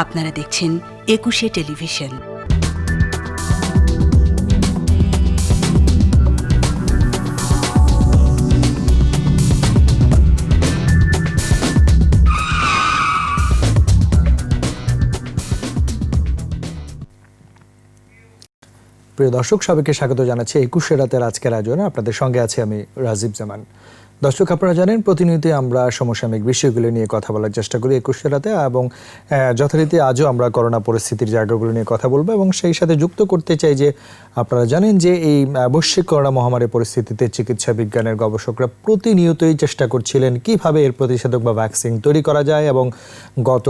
আপনারা দেখছেন একুশে টেলিভিশন। প্রিয় দর্শক, সবাইকে স্বাগত জানাচ্ছি একুশে রাতের আজকের আয়োজনে। আপনাদের সঙ্গে আছি আমি রাজীব জামান। দর্শক, আপনারা জানেন প্রতিনিয়তই আমরা সমসাময়িক বিষয়গুলো নিয়ে কথা বলার চেষ্টা করি একুশে রাতে, এবং যথারীতি আজও আমরা করোনা পরিস্থিতির জায়গাগুলো নিয়ে কথা বলবো। এবং সেই সাথে যুক্ত করতে চাই যে আপনারা জানেন যে এই বৈশ্বিক করোনা মহামারী পরিস্থিতিতে চিকিৎসা বিজ্ঞানের গবেষকরা প্রতিনিয়তই চেষ্টা করছিলেন কিভাবে এর প্রতিষেধক বা ভ্যাকসিন তৈরি করা যায়, এবং গত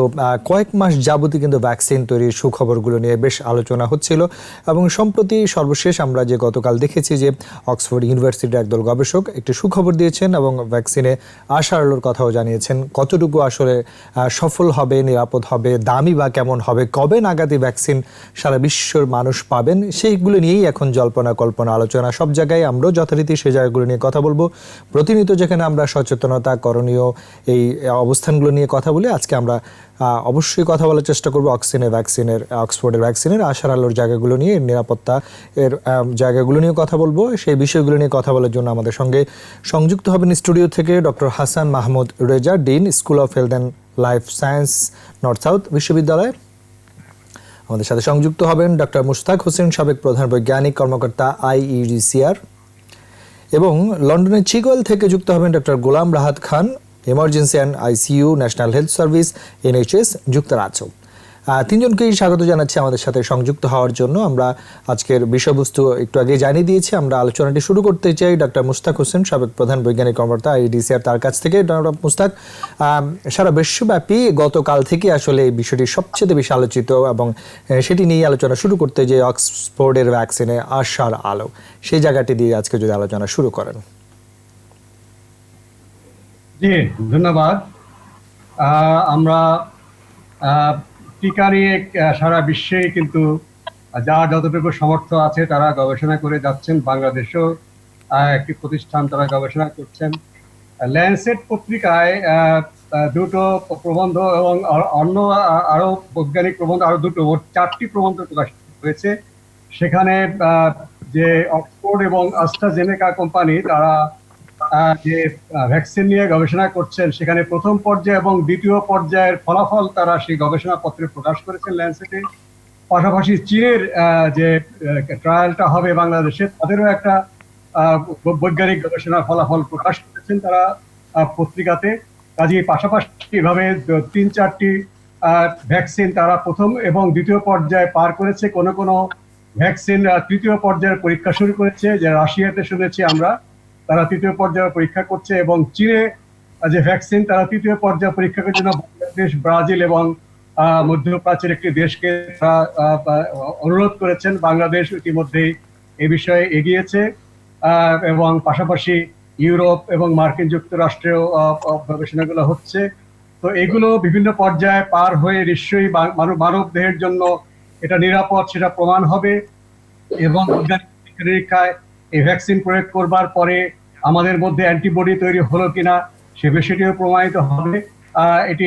কয়েক মাস যাবতই কিন্তু ভ্যাকসিন তৈরির সুখবরগুলো নিয়ে বেশ আলোচনা হচ্ছিল। এবং সম্প্রতি সর্বশেষ আমরা যে গতকাল দেখেছি যে অক্সফোর্ড ইউনিভার্সিটির একদল গবেষক একটি সুখবর দিয়েছেন এবং ভ্যাকসিনে আশার আলোর কথাও জানিয়েছেন। কতটুকু আসলে সফল হবে, নিরাপদ হবে, দামি বা কেমন হবে, কবে নাগাদই ভ্যাকসিন সারা বিশ্বের মানুষ পাবেন, সেইগুলো নিয়েই এখন জল্পনা কল্পনা আলোচনা। সব জায়গায় আমরাও যথারীতি সেই জায়গাগুলো নিয়ে কথা বলবো। প্রতিনিয়ত যেখানে আমরা সচেতনতা, করণীয় এই অবস্থানগুলো নিয়ে কথা বলি, আজকে আমরা অবশ্যই কথা বলার চেষ্টা করবো অক্সফোর্ডের ভ্যাকসিনের আশার আলোর জায়গাগুলো নিয়ে, নিরাপত্তা এর জায়গাগুলো নিয়ে কথা বলবো। সেই বিষয়গুলো নিয়ে কথা বলার জন্য আমাদের সঙ্গে সংযুক্ত হবেন স্টুডিও থেকে doctor Hasan Mahmud Reza, dean, school of health and life science, north south বিশ্ববিদ্যালয়। আমাদের সাথে সংযুক্ত হবেন ডক্টর মুশতাক হোসেন, সাবেক প্রধান বৈজ্ঞানিক কর্মকর্তা, IEDCR। এবং লন্ডনের চিগওয়েল থেকে যুক্ত হবেন doctor Golam Rahat Khan, emergency and ICU, National Health Service, NHS, যুক্তরাজ্য। তিনজনকেই স্বাগত জানাচ্ছি আমাদের সাথে সংযুক্ত হওয়ার জন্য। আমরা আজকের বিষয়বস্তু একটু আগে জানিয়ে দিয়েছি। আমরা আলোচনাটি শুরু করতে চাই ডক্টর মুশতাক হোসেন, সাবেক প্রধান বৈজ্ঞানিক কর্মকর্তা, IEDCR, তার কাছ থেকে। ডক্টর মুশতাক, সারা বিশ্বব্যাপী গতকাল থেকে আসলে এই বিষয়টি সবচেয়ে বেশি আলোচিত, এবং সেটি নিয়ে আলোচনা শুরু করতে যে অক্সফোর্ডের ভ্যাকসিনে আশার আলো, সেই জায়গাটি দিয়ে আজকে যদি আলোচনা শুরু করেন। জি, ধন্যবাদ। আমরা টিকা নিয়ে সারা বিশ্বে কিন্তু যা যতটুকু সমর্থ আছে তারা গবেষণা করে যাচ্ছেন। বাংলাদেশেও একটি প্রতিষ্ঠান তারা গবেষণা করছেন। ল্যান্সেট পত্রিকায় দুটো প্রবন্ধ এবং অন্য আরো বৈজ্ঞানিক প্রবন্ধ, আরো দুটো, মোট 4টি প্রবন্ধ প্রকাশিত হয়েছে। সেখানে যে অক্সফোর্ড এবং অ্যাস্ট্রাজেনেকা কোম্পানি তারা যে ভ্যাকসিন নিয়ে গবেষণা করছেন, সেখানে প্রথম পর্যায়ে এবং দ্বিতীয় পর্যায়ের ফলাফল তারা সেই গবেষণাপত্রে প্রকাশ করেছেন ল্যান্সেটে। পাশাপাশি চীনের যে ট্রায়ালটা হবে বাংলাদেশে, তাদেরও একটা বৈজ্ঞানিক গবেষণার ফলাফল প্রকাশ করেছেন তারা পত্রিকাতে। কাজেই পাশাপাশি এভাবে 3-4টি ভ্যাকসিন তারা প্রথম এবং দ্বিতীয় পর্যায়ে পার করেছে। কোনো কোনো ভ্যাকসিন তৃতীয় পর্যায়ের পরীক্ষা শুরু করেছে, যে রাশিয়াতে শুনেছি আমরা তারা তৃতীয় পর্যায়ে পরীক্ষা করছে, এবং চীনে যে ভ্যাকসিন তারা তৃতীয় পর্যায়ে পরীক্ষা করার জন্য বাংলাদেশ, ব্রাজিল এবং মধ্যপ্রাচ্যের একটি দেশকে অনুরোধ করেছেন। বাংলাদেশ ইতিমধ্যেই এই বিষয়ে এগিয়েছে, এবং পাশাপাশি ইউরোপ এবং মার্কিন যুক্তরাষ্ট্রেও গবেষণাগুলো হচ্ছে। তো এগুলো বিভিন্ন পর্যায়ে পার হয়ে নিশ্চয়ই মানব দেহের জন্য এটা নিরাপদ, সেটা প্রমাণ হবে। এবং পরীক্ষায় এই ভ্যাকসিন প্রয়োগ করবার পরে আমাদের মধ্যে অ্যান্টিবডি তৈরি হলো কিনা সে বিষয়টিও প্রমাণিত হবে। এটি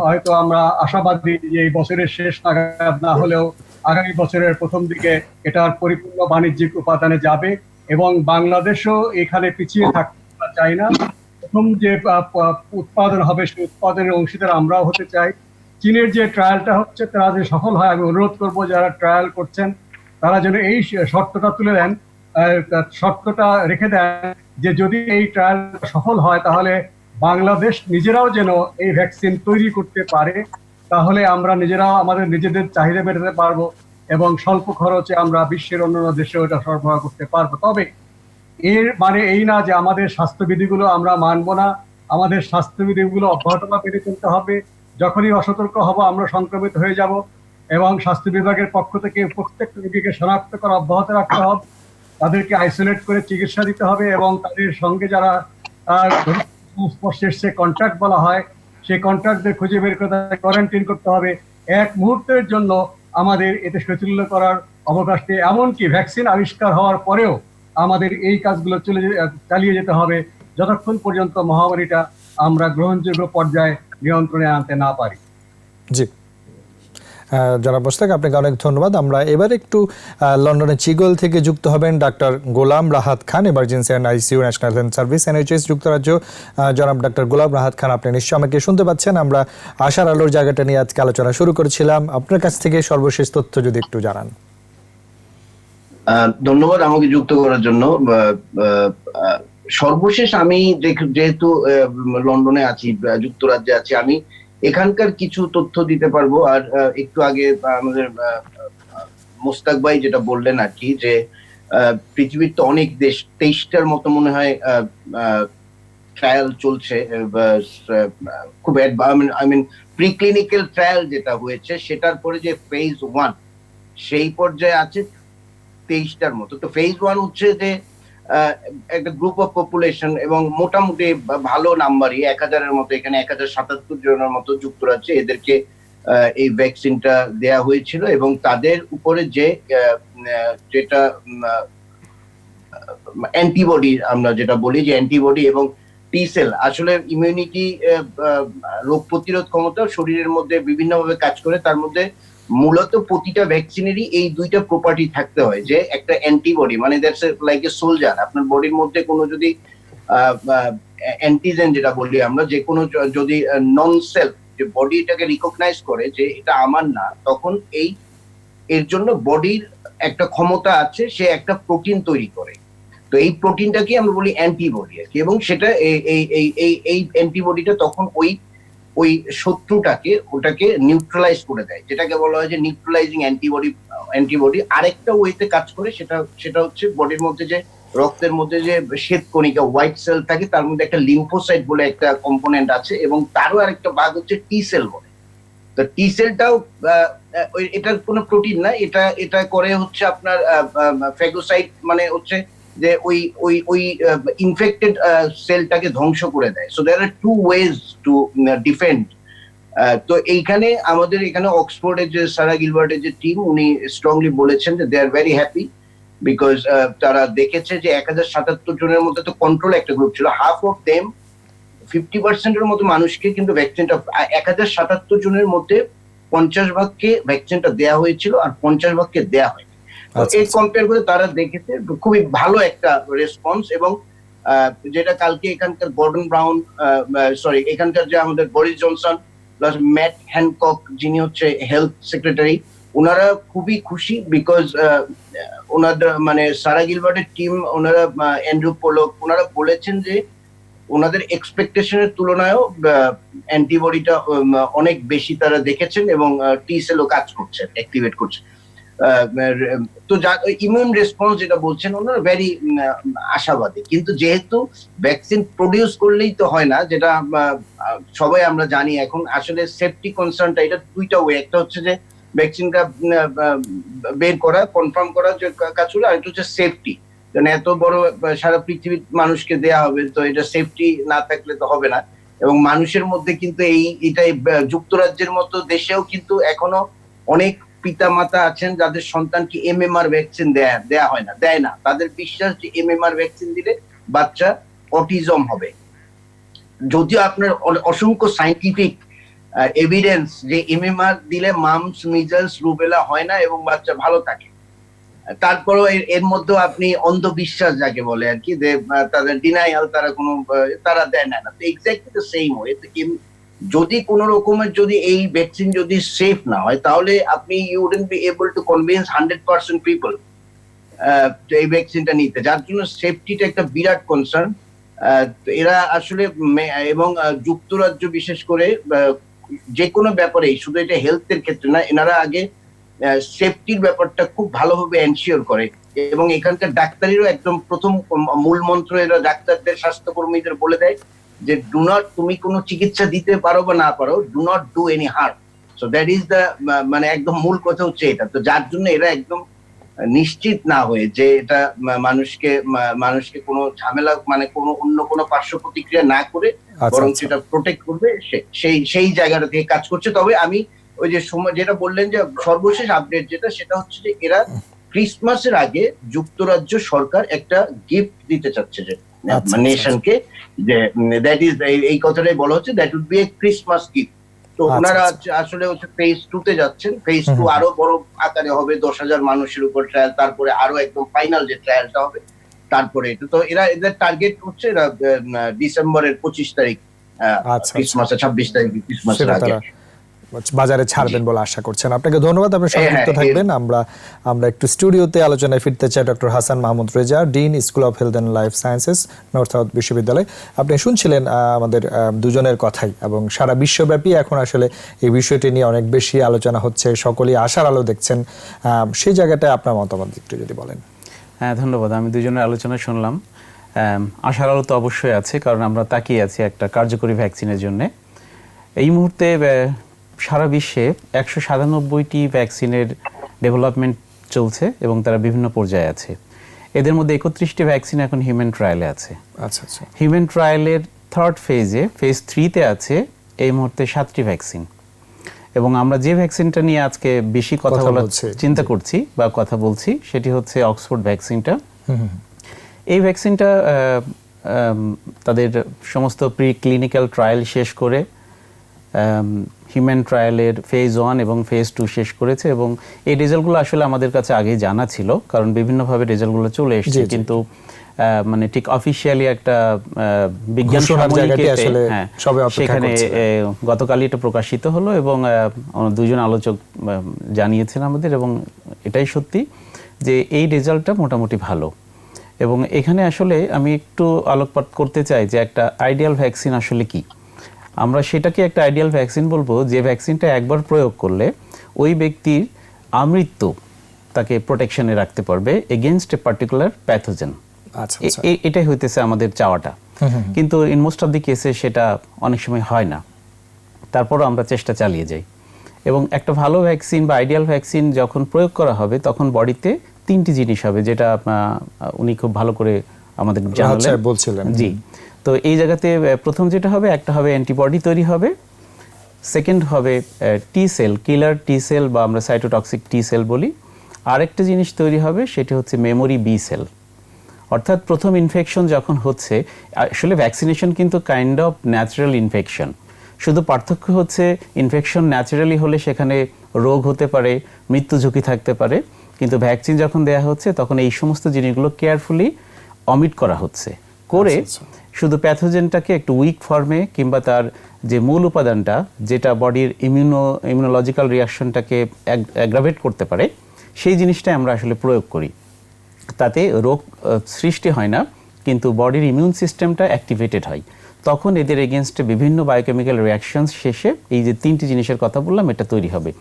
হয়তো আমরা আশাবাদী যে এই বছরের শেষ নাগাদ না হলেও আগামী বছরের প্রথম দিকে এটার পরিপূর্ণ বাণিজ্যিক উপাদানে যাবে, এবং বাংলাদেশও এখানে পিছিয়ে থাকতে চাই না। প্রথম যে উৎপাদন হবে সেই উৎপাদনের অংশীদার আমরাও হতে চাই। চীনের যে ট্রায়ালটা হচ্ছে তারা যে সফল হয়, আমি অনুরোধ করবো যারা ট্রায়াল করছেন তারা যেন এই শর্তটা তুলে দেন, শর্তটা রেখে দেন যে যদি এই ট্রায়াল সফল হয় তাহলে বাংলাদেশ নিজেরাও যেন এই ভ্যাকসিন তৈরি করতে পারে। তাহলে আমরা নিজেরাও আমাদের নিজেদের চাহিদা মেটাতে পারবো এবং স্বল্প খরচে আমরা বিশ্বের অন্যান্য দেশে ওটা সরবরাহ করতে পারবো। তবে এর মানে এই না যে আমাদের স্বাস্থ্যবিধিগুলো আমরা মানবো না। আমাদের স্বাস্থ্যবিধিগুলো অব্যাহতভাবে মেনে চলতে হবে। যখনই অসতর্ক হব আমরা সংক্রমিত হয়ে যাব, এবং স্বাস্থ্য বিভাগের পক্ষ থেকে প্রত্যেকটা রোগীকে শনাক্ত করা অব্যাহত রাখতে হবে, তাদেরকে আইসোলেট করে চিকিৎসা দিতে হবে, এবং তাদের সঙ্গে যারা সংস্পর্শে কন্ট্যাক্ট বলা হয় সেই কন্ট্যাক্টদের খুঁজে বের করে কোয়ারেন্টাইন করতে হবে। এক মুহূর্তের জন্য আমাদের এতে শৈথিল্য করার অবকাশ নেই। এমনকি ভ্যাকসিন আবিষ্কার হওয়ার পরেও আমাদের এই কাজগুলো চালিয়ে যেতে হবে যতক্ষণ পর্যন্ত মহামারীটা আমরা গ্রহণযোগ্য পর্যায়ে নিয়ন্ত্রণে আনতে না পারি। জি, জনাব মোস্তাক, আপনাকে অনেক ধন্যবাদ। আমরা এবার একটু লন্ডনের চিগল থেকে যুক্ত হবেন ডাক্তার Golam Rahat Khan, emergency and ICU National Health Service NHS যুক্তরাজ্য। জনাব ডাক্তার গোলাম রাহাত খান, আপনি নিশ্চয়ই আমাকে শুনতে পাচ্ছেন। আমরা আশার আলোর জায়গাটা নিয়ে আজকে আলোচনা শুরু করেছিলাম। আপনার কাছ থেকে সর্বশেষ তথ্য যদি একটু জানান। ধন্যবাদ আমাকে যুক্ত করার জন্য। সর্বশেষ আমি যেহেতু লন্ডনে আছি, যুক্তরাজ্যে আছি, আমি এখানকার কিছু তথ্য দিতে পারবো। আর একটু আগে আমাদের মোস্তাক ভাই যেটা বললেন আর কি, যে পৃথিবীর তো অনেক দেশ, 23টার মতো মনে হয় ট্রায়াল চলছে, খুব আই মিন প্রিক্লিনিক্যাল ট্রায়াল যেটা হয়েছে সেটার পরে যে ফেজ 1 সেই পর্যায়ে আছে 23টার মতো। তো ফেজ 1 হচ্ছে যে একটা গ্রুপ অফ পপুলেশন এবং মোটামুটি ভালো নাম্বারই, 1000-এর মতো, এখানে 1077 জনের মতো যুক্তরাজ্যে এদেরকে এই ভ্যাকসিনটা দেয়া হয়েছিল। এবং তাদের উপরে যেটা অ্যান্টিবডি, আমরা যেটা বলি যে অ্যান্টিবডি এবং টি সেল, আসলে ইমিউনিটি, রোগ প্রতিরোধ ক্ষমতা শরীরের মধ্যে বিভিন্নভাবে কাজ করে। তার মধ্যে মূলত প্রতিটা ভ্যাকসিনেরই এই দুইটা প্রপার্টি থাকতে হয়, যে একটা অ্যান্টিবডি, মানে দ্যাটস লাইক এ সোলজার। আপনার বডির মধ্যে কোনো যদি অ্যান্টিজেন যেটা বলি আমরা, যে কোনো যদি নন সেলফ, যে বডি এটাকে রিকগনাইজ করে যে এটা আমার না, তখন এর জন্য বডির একটা ক্ষমতা আছে, সে একটা প্রোটিন তৈরি করে। তো এই প্রোটিনটাকে আমরা বলি অ্যান্টিবডি আর কি। এবং সেটা এই অ্যান্টিবডিটা তখন ওই ওটাকে নিউট্রালাইজ করে দেয়, যেটাকে বলা হয় যে নিউট্রালাইজিং অ্যান্টিবডি। আরেকটা ওয়েতে কাজ করে, সেটা হচ্ছে বডির মধ্যে যে রক্তের মধ্যে যে শ্বেত কণিকা, হোয়াইট সেল থাকে, তার মধ্যে একটা লিম্ফোসাইট বলে একটা কম্পোনেন্ট আছে, এবং তারও আরেকটা ভাগ হচ্ছে টি সেল বলে। তো টি সেলটাও এটার কোনো প্রোটিন না, এটা করে হচ্ছে আপনার ফ্যাগোসাইট, মানে হচ্ছে যে ওই ইনফেক্টেড সেলটাকে ধ্বংস করে দেয়। So there are 2 ways to defend. তো এইখানে আমাদের এখানে অক্সফোর্ডের যে সারা গিলবার্টের যে টিম, উনি স্ট্রংলি বলেছেন যে দে আর ভেরি হ্যাপি, বিকজ তারা দেখেছে যে 1077 জনের মধ্যে তো কন্ট্রোল একটা গ্রুপ ছিল, হাফ অফ দেম 50%-এর মতো মানুষকে কিন্তু ভ্যাকসিনটা, 1077 জনের মধ্যে 50 ভাগকে ভ্যাকসিনটা দেয়া হয়েছিল আর 50 ভাগকে দেয়া হয়নি। এই কম্পেয়ার করে তারা দেখেছে খুবই ভালো একটা রেসপন্স। এবং যেটা কালকে এখানকার গর্ডন ব্রাউন, এখানকার যে আমাদের Boris Johnson plus Matt Hancock, যিনি হচ্ছে হেলথ সেক্রেটারি, ওনারা খুবই খুশি, বিকজ ওনাদের মানে সারা গিলবার্টের টিম, ওনারা অ্যান্ড্রু পোলক, ওনারা বলেছেন যে ওনাদের এক্সপেকটেশনের তুলনায়ও অ্যান্টিবডিটা অনেক বেশি তারা দেখেছেন, এবং টি সেলও কাজ করছে, অ্যাক্টিভেট করছে। তো ইমিউন রেসপন্স যেটা বলছেন, ওনারা ভেরি আশাবাদী। কিন্তু যেহেতু ভ্যাকসিন প্রডিউস করলেই তো হয় না, যেটা সবাই আমরা জানি এখন, আসলে সেফটি কনসার্নটা, এটা দুইটা ওয়ে। একটা হচ্ছে যে ভ্যাকসিনটা বের করা, কনফার্ম করা যে কাজ হলো, আর একটা হচ্ছে সেফটি। কারণ এত বড় সারা পৃথিবীর মানুষকে দেয়া হবে, তো এটা সেফটি না থাকলে তো হবে না। এবং মানুষের মধ্যে কিন্তু এটাই যুক্তরাজ্যের মতো দেশেও কিন্তু এখনো অনেক পিতা মাতা আছেন যাদের সন্তানকে MMR ভ্যাকসিন দেয়া হয় না, দেয় না। তাদের বিশ্বাস যে MMR ভ্যাকসিন দিলে বাচ্চা অটিজম হবে, যদিও আপনার অসংখ্য সাইন্টিফিক এভিডেন্স যে MMR দিলে মামস, মিজলস, রুবেলা হয় না এবং বাচ্চা ভালো থাকে। তারপরেও এর মধ্যেও আপনি অন্ধবিশ্বাস যাকে বলে আর কি, যে তাদের ডিনায়াল, তারা দেয় না। তো এক্স্যাক্টলি দ্য সেম ওয়ে, যদি কোন রকমের যদি এই ভ্যাকসিন যদি সেফ না হয়, তাহলে আপনি you wouldn't be able to convince 100% people এই ভ্যাকসিনটা নিতে, যার জন্য সেফটিটা একটা বিরাট কনসার্ন। এরা আসলে, এবং যুক্তরাজ্য বিশেষ করে যে কোনো ব্যাপারে, শুধু এটা হেলথের ক্ষেত্রে না, এনারা আগে সেফটির ব্যাপারটা খুব ভালোভাবে এনশিওর করে। এবং এখানকার ডাক্তারেরও একদম প্রথম মূল মন্ত্র এরা ডাক্তারদের, স্বাস্থ্যকর্মীদের বলে দেয় যে ডু নট, তুমি কোনো চিকিৎসা দিতে পারো বা না পারো, do not do any harm. So that is the, একদম মূল কথা হচ্ছে এটা। তো যার জন্য এরা একদম নিশ্চিত না হয়ে যে এটা মানুষকে কোনো ঝামেলা, কোনো অন্য কোনো পার্শ্ব প্রতিক্রিয়া না করে, বরং সেটা প্রোটেক্ট করবে, সেই জায়গাটা থেকে কাজ করছে। তবে আমি ওই যে সময় যেটা বললেন যে সর্বশেষ আপডেট যেটা, সেটা হচ্ছে যে এরা ক্রিসমাসের আগে যুক্তরাজ্য সরকার একটা গিফট দিতে চাচ্ছে যে নেশনকে, যে দ্যাট ইজ, এই কথাটাই বলা হচ্ছে, that would be a Christmas gift. তো আচ্ছা, ওনারা আচ্ছা। আসলে হচ্ছে ফেজ 2 তে যাচ্ছেন। ফেজ 2 আরো বড় আকারে হবে, 10,000 মানুষের উপর ট্রায়াল, তারপরে আরো একদম ফাইনাল যে ট্রায়ালটা হবে তারপরে এটা। তো এদের টার্গেট হচ্ছে এরা ডিসেম্বরের 25 তারিখ, আচ্ছা, ক্রিসমাসের 26 তারিখ, ক্রিসমাসের সেটা আগে। তারা বাজারে ছাড়বেন বলে আশা করছেন। আপনাকে ধন্যবাদ, আপনি সংযুক্ত হ্যাঁ, থাকবেন। আমরা একটু স্টুডিওতে আলোচনায় ফিরতে চাই doctor Hasan Mahmud Reza, dean, school of health and life sciences, north south বিশ্ববিদ্যালয়। আপনি শুনছিলেন আমাদের দুজনের কথাই, এবং সারা বিশ্বব্যাপী এখন আসলে এই বিষয়টি নিয়ে অনেক বেশি আলোচনা হচ্ছে, সকলেই আশার আলো দেখছেন। সেই জায়গাটায় আপনার মতামত একটু যদি বলেন। হ্যাঁ, ধন্যবাদ। আমি দুজনের আলোচনা শুনলাম। আশার আলো তো অবশ্যই আছে, কারণ আমরা তাকিয়ে আছি একটা কার্যকরী ভ্যাকসিনের জন্য। এই মুহূর্তে সারা বিশ্বে 197টি ভ্যাকসিনের ডেভেলপমেন্ট চলছে এবং তারা বিভিন্ন পর্যায়ে আছে। এদের মধ্যে 31টি ভ্যাকসিন এখন হিউম্যান ট্রায়ালে আছে। আচ্ছা আচ্ছা। হিউম্যান ট্রায়ালের থার্ড ফেজে, ফেজ 3-তে আছে এই মুহূর্তে 7টি ভ্যাকসিন। এবং আমরা যে ভ্যাকসিনটা নিয়ে আজকে বেশি কথা বলার চিন্তা করছি বা কথা বলছি, সেটি হচ্ছে অক্সফোর্ড ভ্যাকসিনটা। এই ভ্যাকসিনটা তাদের সমস্ত প্রি ক্লিনিক্যাল ট্রায়াল শেষ করে হিউম্যান ট্রায়ালের ফেজ 1 এবং ফেজ 2 শেষ করেছে, এবং এই রেজাল্টগুলো আসলে আমাদের কাছে আগেই জানা ছিল, কারণ বিভিন্নভাবে রেজাল্টগুলো চলে এসেছে, কিন্তু মানে ঠিক অফিসিয়ালি একটা বিজ্ঞান সাময়িকীতে সেখানে গতকালই এটা প্রকাশিত হলো, এবং দুজন আলোচক জানিয়েছেন আমাদের, এবং এটাই সত্যি যে এই রেজাল্টটা মোটামুটি ভালো। এবং এখানে আসলে আমি একটু আলোকপাত করতে চাই যে একটা আইডিয়াল ভ্যাকসিন আসলে কি। আমরা সেটাকে একটা আইডিয়াল ভ্যাকসিন বলবো যে ভ্যাকসিনটা একবার প্রয়োগ করলে ওই ব্যক্তির আমৃত্যু তাকে প্রোটেকশনে রাখতে পারবে এগেইনস্ট এ পার্টিকুলার প্যাথোজেন। এটাই হইতেছে আমাদের চাওয়াটা, কিন্তু ইন মোস্ট অফ দি কেসে সেটা অনেক সময় হয় না। তারপরও আমরা চেষ্টা চালিয়ে যাই, এবং একটা ভালো ভ্যাকসিন বা আইডিয়াল ভ্যাকসিন যখন প্রয়োগ করা হবে তখন বডিতে 3টি জিনিস হবে, যেটা উনি খুব ভালো করে আমাদের জানালেন। জি, তো এই জায়গাতে প্রথম যেটা হবে, একটা হবে অ্যান্টিবডি তৈরি হবে, সেকেন্ড হবে টি সেল, কিলার টি সেল বা আমরা সাইটোটক্সিক টি সেল বলি, আরেকটা জিনিস তৈরি হবে সেটি হচ্ছে মেমোরি বি সেল। অর্থাৎ প্রথম ইনফেকশন যখন হচ্ছে, আসলে ভ্যাকসিনেশন কিন্তু কাইন্ড অফ ন্যাচারাল ইনফেকশন, শুধু পার্থক্য হচ্ছে ইনফেকশন ন্যাচারালি হলে সেখানে রোগ হতে পারে, মৃত্যু ঝুঁকি থাকতে পারে, কিন্তু ভ্যাকসিন যখন দেয়া হচ্ছে তখন এই সমস্ত জিনিসগুলো কেয়ারফুলি অমিট করা হচ্ছে, করে শুধু প্যাথোজেনটাকে একটু উইক ফর্মে কিংবা তার যে মূল উপাদানটা যেটা বডির ইমিউনোলজিক্যাল রিয়াকশনটাকে অ্যাগ্রাভেট করতে পারে, সেই জিনিসটাই আমরা আসলে প্রয়োগ করি। তাতে রোগ সৃষ্টি হয় না, কিন্তু বডির ইমিউন সিস্টেমটা অ্যাক্টিভেটেড হয়। তখন এদের এগেনস্টে বিভিন্ন বায়োকেমিক্যাল রিয়াকশনস শেষে এই যে 3টি জিনিসের কথা বললাম এটা তৈরি হবে।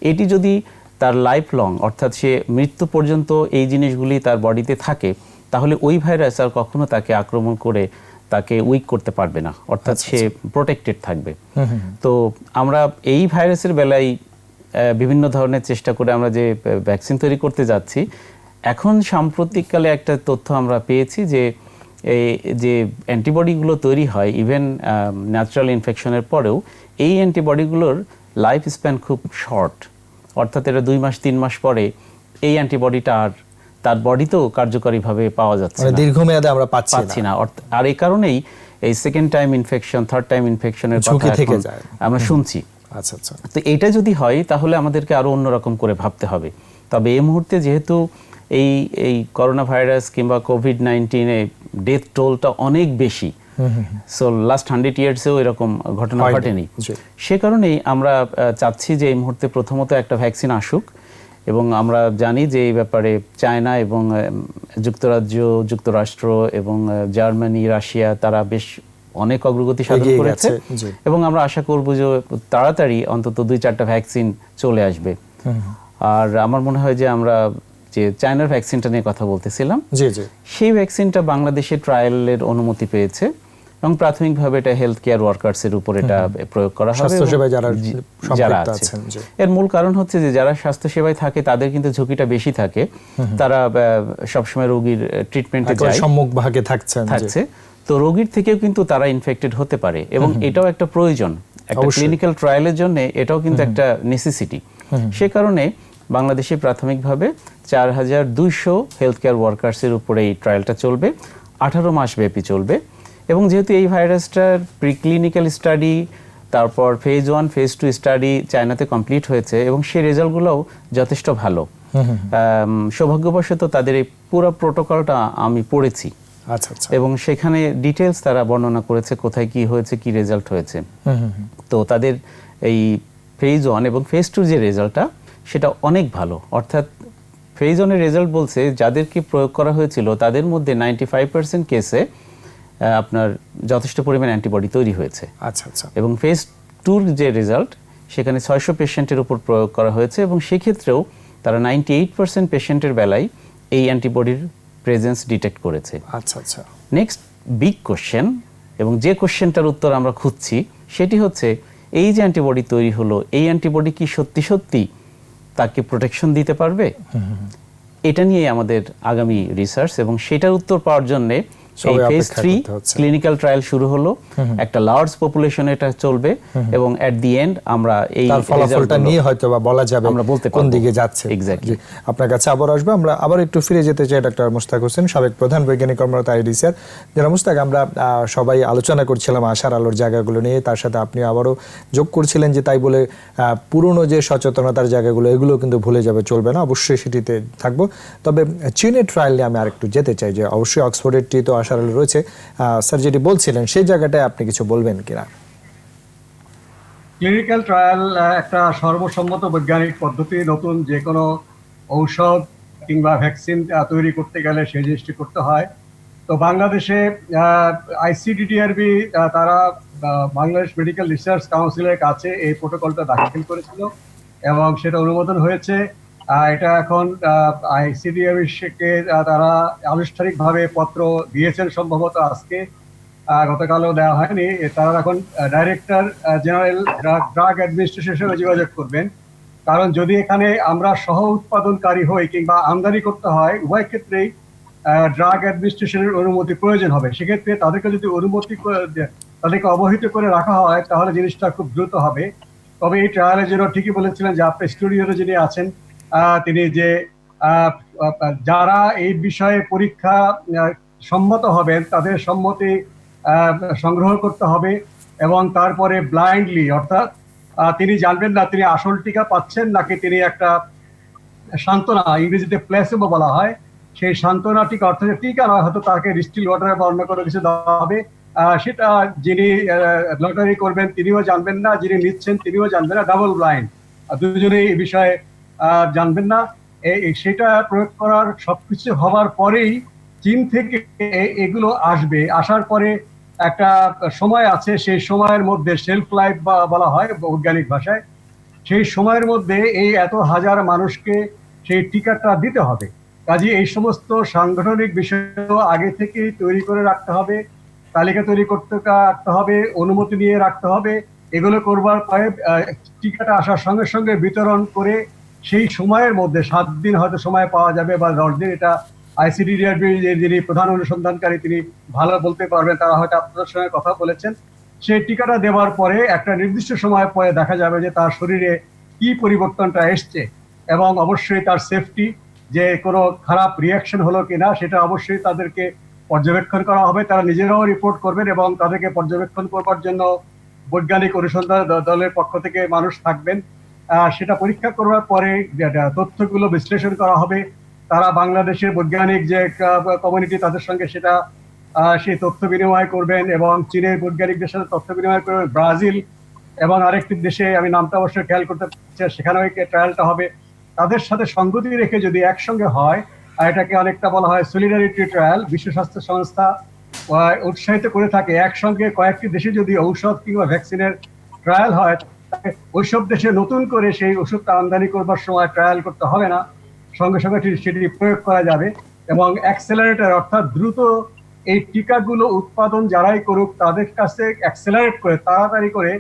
এটি যদি তার লাইফ লং, অর্থাৎ সে মৃত্যু পর্যন্ত এই জিনিসগুলি তার বডিতে থাকে, তাহলে ওই ভাইরাস আর কখনো তাকে আক্রমণ করে তাকে উইক করতে পারবে না, অর্থাৎ সে প্রোটেক্টেড থাকবে। তো আমরা এই ভাইরাসের বেলায় বিভিন্ন ধরনের চেষ্টা করে আমরা যে ভ্যাকসিন তৈরি করতে যাচ্ছি, এখন সাম্প্রতিককালে একটা তথ্য আমরা পেয়েছি যে যে অ্যান্টিবডিগুলো তৈরি হয় ইভেন ন্যাচারাল ইনফেকশনের পরেও, এই অ্যান্টিবডিগুলোর লাইফ স্প্যান খুব শর্ট, অর্থাৎ এটা 2 মাস 3 মাস পরে এই অ্যান্টিবডিটা আর তার বডিতেও কার্যকরীভাবে পাওয়া যাচ্ছে না, দীর্ঘমেয়াদে আমরা পাচ্ছি না। আর এই কারণেই এই second time infection, third time ইনফেকশনের কথা আমরা শুনছি। আচ্ছা আচ্ছা, তো এটা যদি হয় তাহলে আমাদেরকে আরো অন্যরকম করে ভাবতে হবে। তবে এই মুহূর্তে যেহেতু এই করোনা ভাইরাস কিংবা কোভিড-19 ডেথ টোলটা অনেক বেশি, সো লাস্ট 100 ইয়ার্সেও এরকম ঘটনা ঘটেনি, সে কারণেই আমরা চাচ্ছি যে এই মুহূর্তে প্রথমত একটা ভ্যাকসিন আসুক, এবং আমরা জানি যে এই ব্যাপারে চায়না এবং যুক্তরাজ্য, যুক্তরাষ্ট্র এবং জার্মানি, রাশিয়া তারা বেশ অনেক অগ্রগতি সাধন করেছে, এবং আমরা আশা করব যে তাড়াতাড়ি অন্তত 2-4টা ভ্যাকসিন চলে আসবে। আর আমার মনে হয় যে আমরা যে চায়নার ভ্যাকসিনটা নিয়ে কথা বলতেছিলাম, সেই ভ্যাকসিনটা বাংলাদেশে ট্রায়ালের অনুমতি পেয়েছে, এবং প্রাথমিকভাবে এটা হেলথ কেয়ার ওয়ার্কার্সের উপর এটা প্রয়োগ করা হবে যারা আছেন। এর মূল কারণ হচ্ছে যে যারা স্বাস্থ্যসেবায় থাকে তাদের কিন্তু ঝুঁকিটা বেশি থাকে, তারা সবসময় রোগীর ট্রিটমেন্টে যায়, সম্মুখভাগে থাকছে, তো রোগীর থেকেও কিন্তু তারা ইনফেক্টেড হতে পারে, এবং এটাও একটা প্রয়োজন একটা ক্লিনিক্যাল ট্রায়ালের জন্য, এটাও কিন্তু একটা নেসেসিটি। সে কারণে বাংলাদেশে প্রাথমিকভাবে 4200 হেলথ কেয়ার ওয়ার্কার্সের উপরে এই ট্রায়ালটা চলবে, 18 মাস ব্যাপী চলবে। এবং যেহেতু এই ভাইরাসটার প্রিক্লিনিক্যাল স্টাডি তারপর ফেজ 1 ফেজ 2 স্টাডি চায়নাতে কমপ্লিট হয়েছে এবং সেই রেজাল্টগুলোও যথেষ্ট ভালো। সৌভাগ্যবশত তাদের এই পুরো প্রোটোকলটা আমি পড়েছি। আচ্ছা আচ্ছা। এবং সেখানে ডিটেলস তারা বর্ণনা করেছে কোথায় কি হয়েছে, কি রেজাল্ট হয়েছে। তো তাদের এই ফেজ 1 এবং ফেজ 2 যে রেজাল্টটা সেটা অনেক ভালো। অর্থাৎ ফেজ 1 এর রেজাল্ট বলছে যাদেরকে প্রয়োগ করা হয়েছিল তাদের মধ্যে 95% কেসে আপনার যথেষ্ট পরিমাণ অ্যান্টিবডি তৈরি হয়েছে। আচ্ছা আচ্ছা। এবং ফেজ 2 যে রেজাল্ট সেখানে 600 পেশেন্টের উপর প্রয়োগ করা হয়েছে এবং সেক্ষেত্রেও তারা 98% পেশেন্টের বেলায় এই অ্যান্টিবডির প্রেজেন্স ডিটেক্ট করেছে। আচ্ছা আচ্ছা। নেক্সট বিগ কোশ্চেন এবং যে কোশ্চেনটার উত্তর আমরা খুঁজছি সেটি হচ্ছে এই যে অ্যান্টিবডি তৈরি হলো, এই অ্যান্টিবডি কি সত্যি সত্যি তাকে প্রোটেকশন দিতে পারবে? এটা নিয়ে আমাদের আগামী রিসার্চ এবং সেটার উত্তর পাওয়ার জন্য এই ফেজ 3 ক্লিনিক্যাল ট্রায়াল শুরু হলো। একটা লার্জ পপুলেশনে এটা চলবে এবং এট দি এন্ড আমরা এই ফলাফলটা নিয়ে হয়তো বা বলা যাবে আমরা বলতে কোন দিকে যাচ্ছে। এক্স্যাক্টলি। আপনার কাছে আবার আসবে, আমরা আবার একটু ফিরে যেতে চাই ডক্টর মুস্তাক হোসেন, সাবেক প্রধান বৈজ্ঞানিক কর্মরত আইডিসিআর। যারা মুস্তাক, আমরা সবাই আলোচনা করছিলাম আশার আলোর জায়গাগুলো নিয়ে, তার সাথে আপনি আবারও যোগ করছিলেন যে তাই বলে পুরনো যে সচেতনতার জায়গাগুলো এগুলো কিন্তু ভুলে যাবে, চলবে না, অবশ্যই সেটিতে থাকবো। তবে চীনের ট্রায়াল নিয়ে আমি আরেকটু যেতে চাই, যে অবশ্যই অক্সফোর্ডেরটি তো আশার আলো রয়েছে, স্যার যেটি বলছিলেন সেই জায়গাটায় আপনি কিছু বলবেন কিনা? ক্লিনিক্যাল ট্রায়াল একটা সর্বসম্মত বৈজ্ঞানিক পদ্ধতি। নতুন যে কোনো ঔষধ কিংবা ভ্যাকসিন তৈরি করতে গেলে সেই জিনিসটি করতে হয়। তো বাংলাদেশে আইসিডিডিআরবি তারা বাংলাদেশ মেডিকেল রিসার্চ কাউন্সিলের কাছে এই প্রোটোকলটা দাখিল করেছিল এবং সেটা অনুমোদন হয়েছে। এটা এখন আইসিডিডিআরবিকে তারা আনুষ্ঠানিকভাবে পত্র দিয়েছেন সম্ভবত আজকে, গতকালও দেওয়া হয়নি। তারা এখন ডাইরেক্টর জেনারেল ড্রাগ অ্যাডমিনিস্ট্রেশনের সঙ্গে যোগাযোগ করবেন, কারণ যদি এখানে আমরা সহ উৎপাদনকারী হই কিংবা আমদানি করতে হয়, উভয় ক্ষেত্রেই ড্রাগ অ্যাডমিনিস্ট্রেশনের অনুমতি প্রয়োজন হবে। সেক্ষেত্রে তাদেরকে যদি তাদেরকে অবহিত করে রাখা হয় তাহলে জিনিসটা খুব দ্রুত হবে। তবে এই ট্রায়ালের জন্য ঠিকই বলেছিলেন যে আপনার স্টুডিওতে যিনি আছেন তিনি যে যারা এই বিষয়ে পরীক্ষা সম্মত হবেন তাদের সম্মতি সংগ্রহ করতে হবে এবং তারপরে ব্লাইন্ডলি, অর্থাৎ তিনি জানবেন না তিনি আসল টিকা পাচ্ছেন নাকি তিনি একটা সান্ত্বনা, ইংরেজিতে প্লেসেবো বলা হয়, সেই সান্ত্বনা টিকা, অর্থাৎ টিকা নয়, হয়তো তাকে ডিস্টিল ওয়াটারে বা অন্য কোনো কিছু দেওয়া হবে, সেটা যিনি লটারি করবেন তিনিও জানবেন না, যিনি নিচ্ছেন তিনিও জানবেন না, ডাবল ব্লাইন্ড, দুজনেই এই বিষয়ে জানবেন না। সেটা প্রয়োগ করার সবকিছু হওয়ার পরেই চীন থেকে এগুলো আসবে। আসার পরে একটা সময় আছে, সেই সময়ের মধ্যে শেলফ লাইফ বলা হয় বৈজ্ঞানিক ভাষায়, সেই সময়ের মধ্যে এই এত হাজার মানুষকে সেই টিকাটা দিতে হবে। কাজে এই সমস্ত সাংগঠনিক বিষয় আগে থেকেই তৈরি করে রাখতে হবে, তালিকা তৈরি করতে রাখতে হবে, অনুমতি নিয়ে রাখতে হবে। এগুলো করবার পরে টিকাটা আসার সঙ্গে সঙ্গে বিতরণ করে সেই সময়ের মধ্যে 7 দিন হয়তো সময় পাওয়া যাবে বা 10 দিন, এটা আইসিডিডিআরবি যিনি প্রধান অনুসন্ধানকারী তিনি ভালো বলতে পারবেন, তারা হয়তো আপনাদের সঙ্গে কথা বলেছেন। সেই টিকাটা দেওয়ার পরে একটা নির্দিষ্ট সময় পরে দেখা যাবে যে তার শরীরে কি পরিবর্তনটা এসছে এবং অবশ্যই তার সেফটি, যে কোনো খারাপ রিয়াকশন হলো কিনা সেটা অবশ্যই তাদেরকে পর্যবেক্ষণ করা হবে। তারা নিজেরাও রিপোর্ট করবেন এবং তাদেরকে পর্যবেক্ষণ করবার জন্য বৈজ্ঞানিক অনুসন্ধান দলের পক্ষ থেকে মানুষ থাকবেন। সেটা পরীক্ষা করবার পরে তথ্যগুলো বিশ্লেষণ করা হবে। তারা বাংলাদেশের বৈজ্ঞানিক যে কমিউনিটি তাদের সঙ্গে সেটা সেই তথ্য বিনিময় করবেন এবং চীনের বৈজ্ঞানিকদের সাথে তথ্য বিনিময় করবেন। ব্রাজিল এবং আরেকটি দেশে আমি নামটা অবশ্যই খেয়াল করতে পারছি, সেখানেও ট্রায়ালটা হবে। তাদের সাথে সঙ্গতি রেখে যদি একসঙ্গে হয়, এটাকে অনেকটা বলা হয় সলিডারিটি ট্রায়াল, বিশ্ব স্বাস্থ্য সংস্থা উৎসাহিত করে থাকে। একসঙ্গে কয়েকটি দেশে যদি ঔষধ কিংবা ভ্যাকসিনের ট্রায়াল হয়, ওইসব দেশে নতুন করে সেই ওষুধটা আমদানি করবার সময় ট্রায়াল করতে হবে না, সঙ্গে সঙ্গে সেটি প্রয়োগ করা যাবে। এবং অ্যাক্সেলারেটর, অর্থাৎ দ্রুত এই টিকাগুলো উৎপাদন যারাই করুক তাদের কাছে অ্যাক্সেলারেট করে, তাড়াতাড়ি করে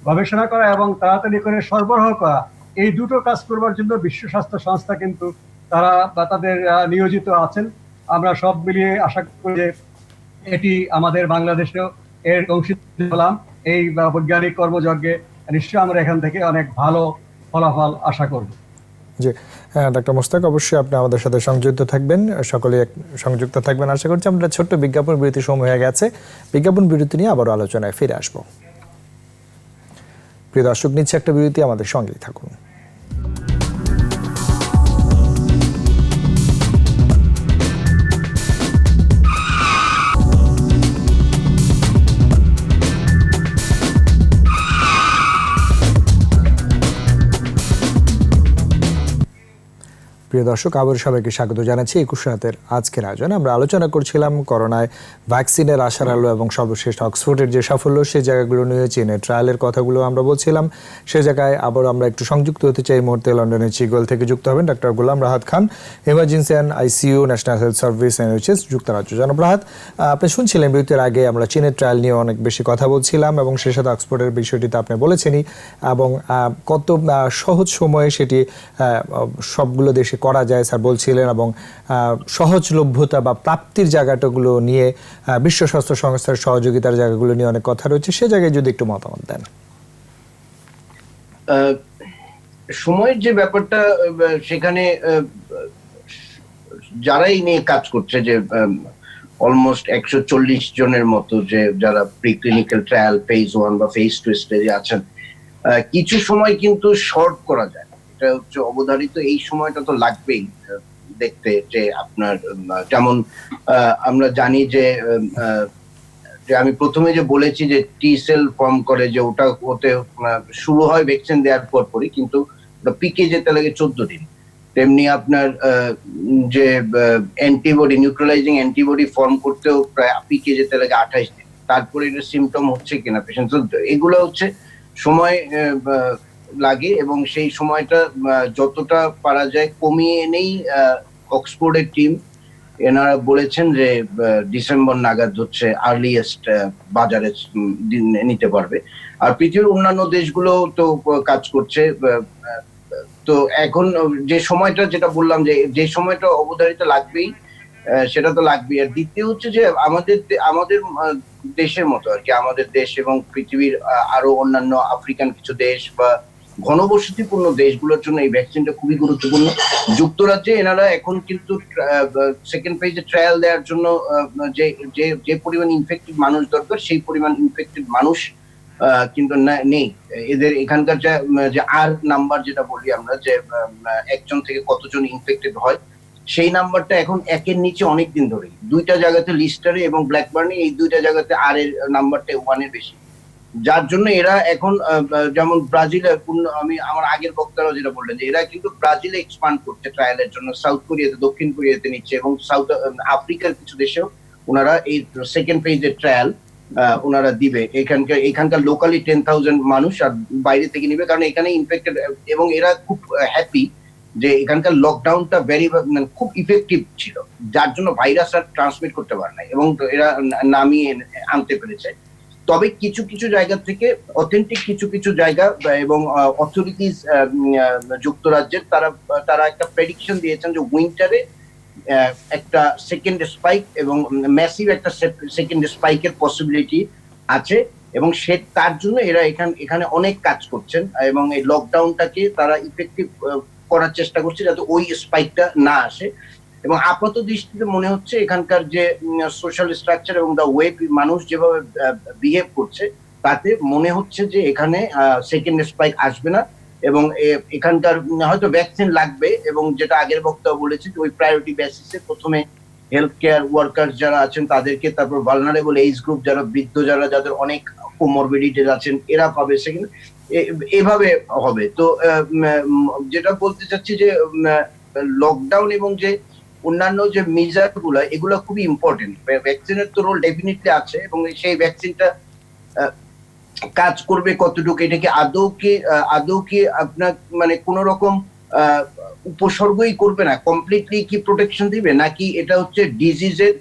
গবেষণা করা এবং তাড়াতাড়ি করে সরবরাহ করা, এই দুটো কাজ করবার জন্য বিশ্ব স্বাস্থ্য সংস্থা কিন্তু তারা বা তাদের নিয়োজিত আছেন। আমরা সব মিলিয়ে আশা করি যে এটি আমাদের বাংলাদেশেও এর অংশীদার হলাম এই বৈজ্ঞানিক কর্মযজ্ঞে, নিশ্চয়ই আমরা এখান থেকে অনেক ভালো ফলাফল আশা করব। জি, ডক্টর মুস্তাক, অবশ্যই আপনি আমাদের সাথে সংযুক্ত থাকবেন, সকলে সংযুক্ত থাকবেন আশা করছি। আমরা ছোট্ট বিজ্ঞাপন বিরতি সময় হয়ে গেছে, বিজ্ঞাপন বিরতি নিয়ে আবারও আলোচনায় ফিরে আসবো। প্রিয় দর্শক, নিচ্ছে একটা বিরতি, আমাদের সঙ্গেই থাকুন। প্রিয় দর্শক, আবার সবাইকে স্বাগত জানাচ্ছি 21 রাতের আজকের আয়োজনে। আমরা আলোচনা করছিলাম করোনায় ভ্যাকসিনের আশার আলো এবং সর্বশেষ অক্সফোর্ডের যে সাফল্য, সেই জায়গাগুলো নিয়ে, চীনের ট্রায়ালের কথাগুলো আমরা বলছিলাম। সে জায়গায় আবার আমরা একটু সংযুক্ত হতে চাই। এই মুহূর্তে লন্ডনের চিগল থেকে যুক্ত হবেন doctor Golam Rahat Khan, emergency and ICU, National Health Service, NHS, যুক্তরাজ্য। জনাব রাহাত, আপনি শুনছিলেন বিরতির আগে আমরা চীনের ট্রায়াল নিয়ে অনেক বেশি কথা বলছিলাম এবং সেই সাথে অক্সফোর্ডের বিষয়টিতে আপনি বলেছেনই, এবং কত সহজ সময়ে সেটি সবগুলো দেশে করা যায় স্যার বলছিলেন, এবং সহজলভ্যতা বা প্রাপ্তির জায়গাটাগুলো নিয়ে, বিশ্ব স্বাস্থ্য সংস্থার সহযোগিতার জায়গাগুলো নিয়ে অনেক কথা রয়েছে। সে জায়গায় যদি একটু মতামত দেন। সময়ের যে ব্যাপারটা, সেখানে যারাই নিয়ে কাজ করছে, যে অলমোস্ট 140 জনের মতো, যে যারা প্রিক্লিনিক্যাল ট্রায়াল ফেজ 1 বা ফেজ 2 স্টেজে আছেন, কিছু সময় কিন্তু শর্ট করা যায়। এটা হচ্ছে অবধারিত। এই সময়টা তো লাগবেই দেখতে, যে আপনার যেমন আমরা জানি যে আমি প্রথমে যে বলেছি যে টি সেল ফর্ম করে, যে ওতে শুরু হয় ভ্যাকসিন দেওয়ার পরই, কিন্তু পিকে যেতে লাগে 14 দিন। তেমনি আপনার যে অ্যান্টিবডি, নিউট্রালাইজিং অ্যান্টিবডি ফর্ম করতেও প্রায় পিকে যেতে লাগে 28 দিন। তারপরে এটা সিমটম হচ্ছে কিনা পেশেন্ট, এগুলো হচ্ছে সময় লাগে, এবং সেই সময়টা যতটা পারা যায় কমিয়ে এনেই অক্সফোর্ডের টিম এনারা বলেছেন যে ডিসেম্বর নাগাদ হচ্ছে আর্লিয়েস্ট বাজারে নিতে পারবে। আর পৃথিবীর অন্যান্য দেশগুলো তো কাজ করছে। তো এখন যে সময়টা, যেটা বললাম, যে সময়টা অবধারিত লাগবেই, সেটা তো লাগবেই। আর দ্বিতীয় হচ্ছে যে আমাদের দেশের মতো আর কি, আমাদের দেশ এবং পৃথিবীর আরো অন্যান্য আফ্রিকান কিছু দেশ বা ঘনবসতিপূর্ণ দেশগুলোর জন্য এই ভ্যাকসিনটা খুবই গুরুত্বপূর্ণ। যুক্তরাজ্যে এনারা এখন কিন্তু সেকেন্ড ফেজে ট্রায়াল দেওয়ার জন্য যে পরিমাণ ইনফেক্টেড মানুষ দরকার, সেই পরিমাণ ইনফেক্টেড মানুষ কিন্তু নেই এদের। এখানকার যে আর নাম্বার যেটা বলি আমরা, যে একজন থেকে কতজন ইনফেক্টেড হয়, সেই নাম্বারটা এখন 1-এর নিচে অনেক দিন ধরেই। 2টা জায়গাতে, লিস্টারে এবং ব্ল্যাকবার্নে, এই 2টা জায়গাতে আর এর নাম্বারটা 1-এর বেশি। যার জন্য এরা এখন যেমন ব্রাজিলে, আমি আমার আগের বক্তারা যেটা বললেন, যে এরা কিন্তু ব্রাজিলে এক্সপান্ড করছে ট্রায়ালের জন্য, সাউথ কোরিয়াতে, দক্ষিণ কোরিয়াতে নিচ্ছে, এবং সাউথ আফ্রিকার কিছু দেশেও ওনারা এই সেকেন্ড ফেজের ট্রায়াল ওনারা দিবে। এখানকার লোকালি 10,000 মানুষ, আর বাইরে থেকে নিবে, কারণ এখানে ইনফেক্টেড, এবং এরা খুব হ্যাপি যে এখানকার লকডাউনটা খুব ইফেক্টিভ ছিল, যার জন্য ভাইরাস আর ট্রান্সমিট করতে পারে না, এবং এরা নামিয়ে আনতে পেরেছে। তবে কিছু কিছু জায়গা থেকে অথেন্টিক কিছু জায়গা এবং অথরিটিস যুক্তরাজ্যের, তারা একটা প্রেডিকশন দিয়েছেন যে উইন্টারে একটা সেকেন্ড স্পাইক এবং ম্যাসিভ একটা সেকেন্ড স্পাইকের পসিবিলিটি আছে, এবং তার জন্য এরা এখানে অনেক কাজ করছেন, এবং এই লকডাউনটাকে তারা ইফেক্টিভ করার চেষ্টা করছে যাতে ওই স্পাইকটা না আসে। এবং আপাত দৃষ্টিতে মনে হচ্ছে এখানকার যে সোশ্যাল স্ট্রাকচার এবং দা ওয়ে মানুষ যেভাবে বিহেভ করছে, তাতে মনে হচ্ছে যে এখানে সেকেন্ড স্পাইক আসবে না, এবং এখানকার হয়তো ভ্যাকসিন লাগবে, এবং যেটা আগের বক্তব্য বলেছি, ওই প্রায়োরিটি বেসিসে প্রথমে হেলথ কেয়ার ওয়ার্কার যারা আছেন তাদেরকে, তারপর ভালনারেবল এজ গ্রুপ, যারা বৃদ্ধ, যাদের অনেক কোমরবিডিটি আছেন, এরা পাবে সেকেন্ড, এভাবে হবে। তো যেটা বলতে চাচ্ছি যে লকডাউন এবং যে অন্যান্য যে মেজার গুলো, এগুলো খুবই ইম্পর্টেন্ট। ভ্যাকসিনের তো রোল ডেফিনেটলি আছে, এবং সেই ভ্যাকসিনটা কাজ করবে কতটুকু, এটা কি আদৌ কি আপনার মানে কোন রকম উপসর্গই করবে না, কমপ্লিটলি কি প্রোটেকশন দিবে, নাকি এটা হচ্ছে ডিজিজের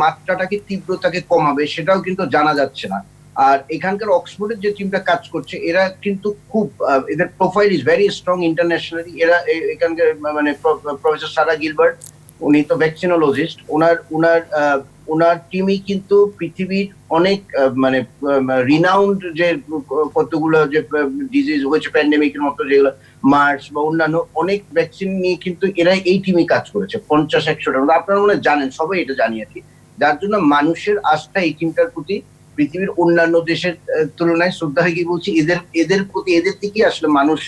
মাত্রাটাকে, তীব্রতাকে কমাবে, সেটাও কিন্তু জানা যাচ্ছে না। আর এখানকার অক্সফোর্ডের যে টিমটা কাজ করছে, এরা কিন্তু খুব, এদের profile is very strong internationally. এরা এখানকার মানে প্রফেসর সারা গিলবার্ট, উনি তো ভ্যাকসিনোলজিস্ট, ওনার টিমই কিন্তু পৃথিবীর অনেক মানে রিনাউন্ড যে কতগুলো যে ডিজিজ হয়েছে প্যান্ডেমিকের মতো, যেগুলো মার্স বা অন্যান্য অনেক ভ্যাকসিন নিয়ে কিন্তু এরা এই টিমই কাজ করেছে, 50-100টা। আপনারা মনে জানেন, সবাই এটা জানি আর কি। যার জন্য মানুষের আস্থা এই টিমটার প্রতি পৃথিবীর অন্যান্য দেশের তুলনায় শ্রদ্ধা কি বলছি, এদের প্রতি এদের দিকে আসলে মানুষ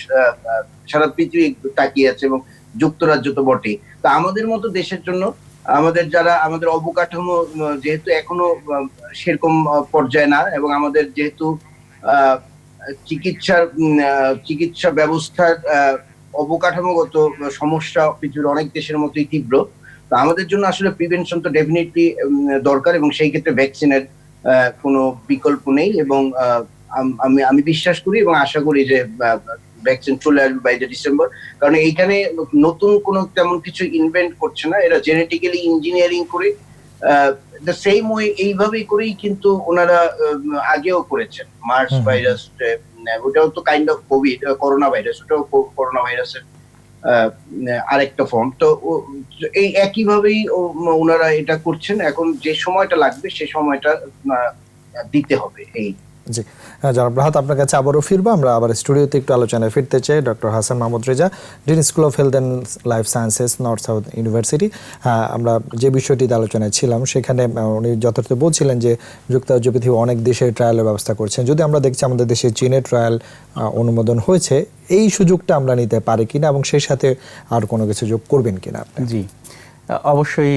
সারা পৃথিবী তাকিয়ে আছে, এবং যুক্তরাজ্য তো বটেই। তা আমাদের মতো দেশের জন্য আমাদের অবকাঠামো যেহেতু এখনো সেরকম পর্যায়ে না, এবং আমাদের যেহেতু চিকিৎসা ব্যবস্থার অবকাঠামোগত সমস্যা পৃথিবীর অনেক দেশের মতোই তীব্র, তো আমাদের জন্য আসলে প্রিভেনশন তো ডেফিনেটলি দরকার, এবং সেই ক্ষেত্রে ভ্যাকসিনের কোনো বিকল্প নেই। এবং আমি বিশ্বাস করি এবং আশা করি যে ভ্যাকসিন চলে আসবে বাই ডিসেম্বর, কারণ এইখানে নতুন কোনো তেমন কিছু ইনভেন্ট করছে না, এরা জেনেটিক্যালি ইঞ্জিনিয়ারিং করে দ্য সেম ওয়ে এইভাবেই করেই কিন্তু ওনারা আগেও করেছেন। মার্স ভাইরাস, ওটাও তো কাইন্ড অফ করোনা ভাইরাস, ওটাও করোনা ভাইরাসের আরেকটা ফর্ম। তো এই একইভাবেই ওনারা এটা করছেন। এখন যে সময়টা লাগবে সে সময়টা দিতে হবে। এই জি, জনাব রাহাত, আপনার কাছে আবারও ফিরবো। আমরা আবার স্টুডিওতে একটু আলোচনায় ফিরতে চাই। Doctor Hasan Mahmud Reza, dean school of health and life sciences, north south university. আমরা যে বিষয়টিতে আলোচনায় ছিলাম সেখানে উনি যথার্থ বলছিলেন যে যুক্তরাজ্য পৃথিবীর অনেক দেশে ট্রায়ালের ব্যবস্থা করছেন। যদি আমরা দেখছি আমাদের দেশে চীনের ট্রায়াল অনুমোদন হয়েছে, এই সুযোগটা আমরা নিতে পারি কিনা এবং সেই সাথে আর কোনো কিছু যোগ করবেন কিনা আপনি? জি, অবশ্যই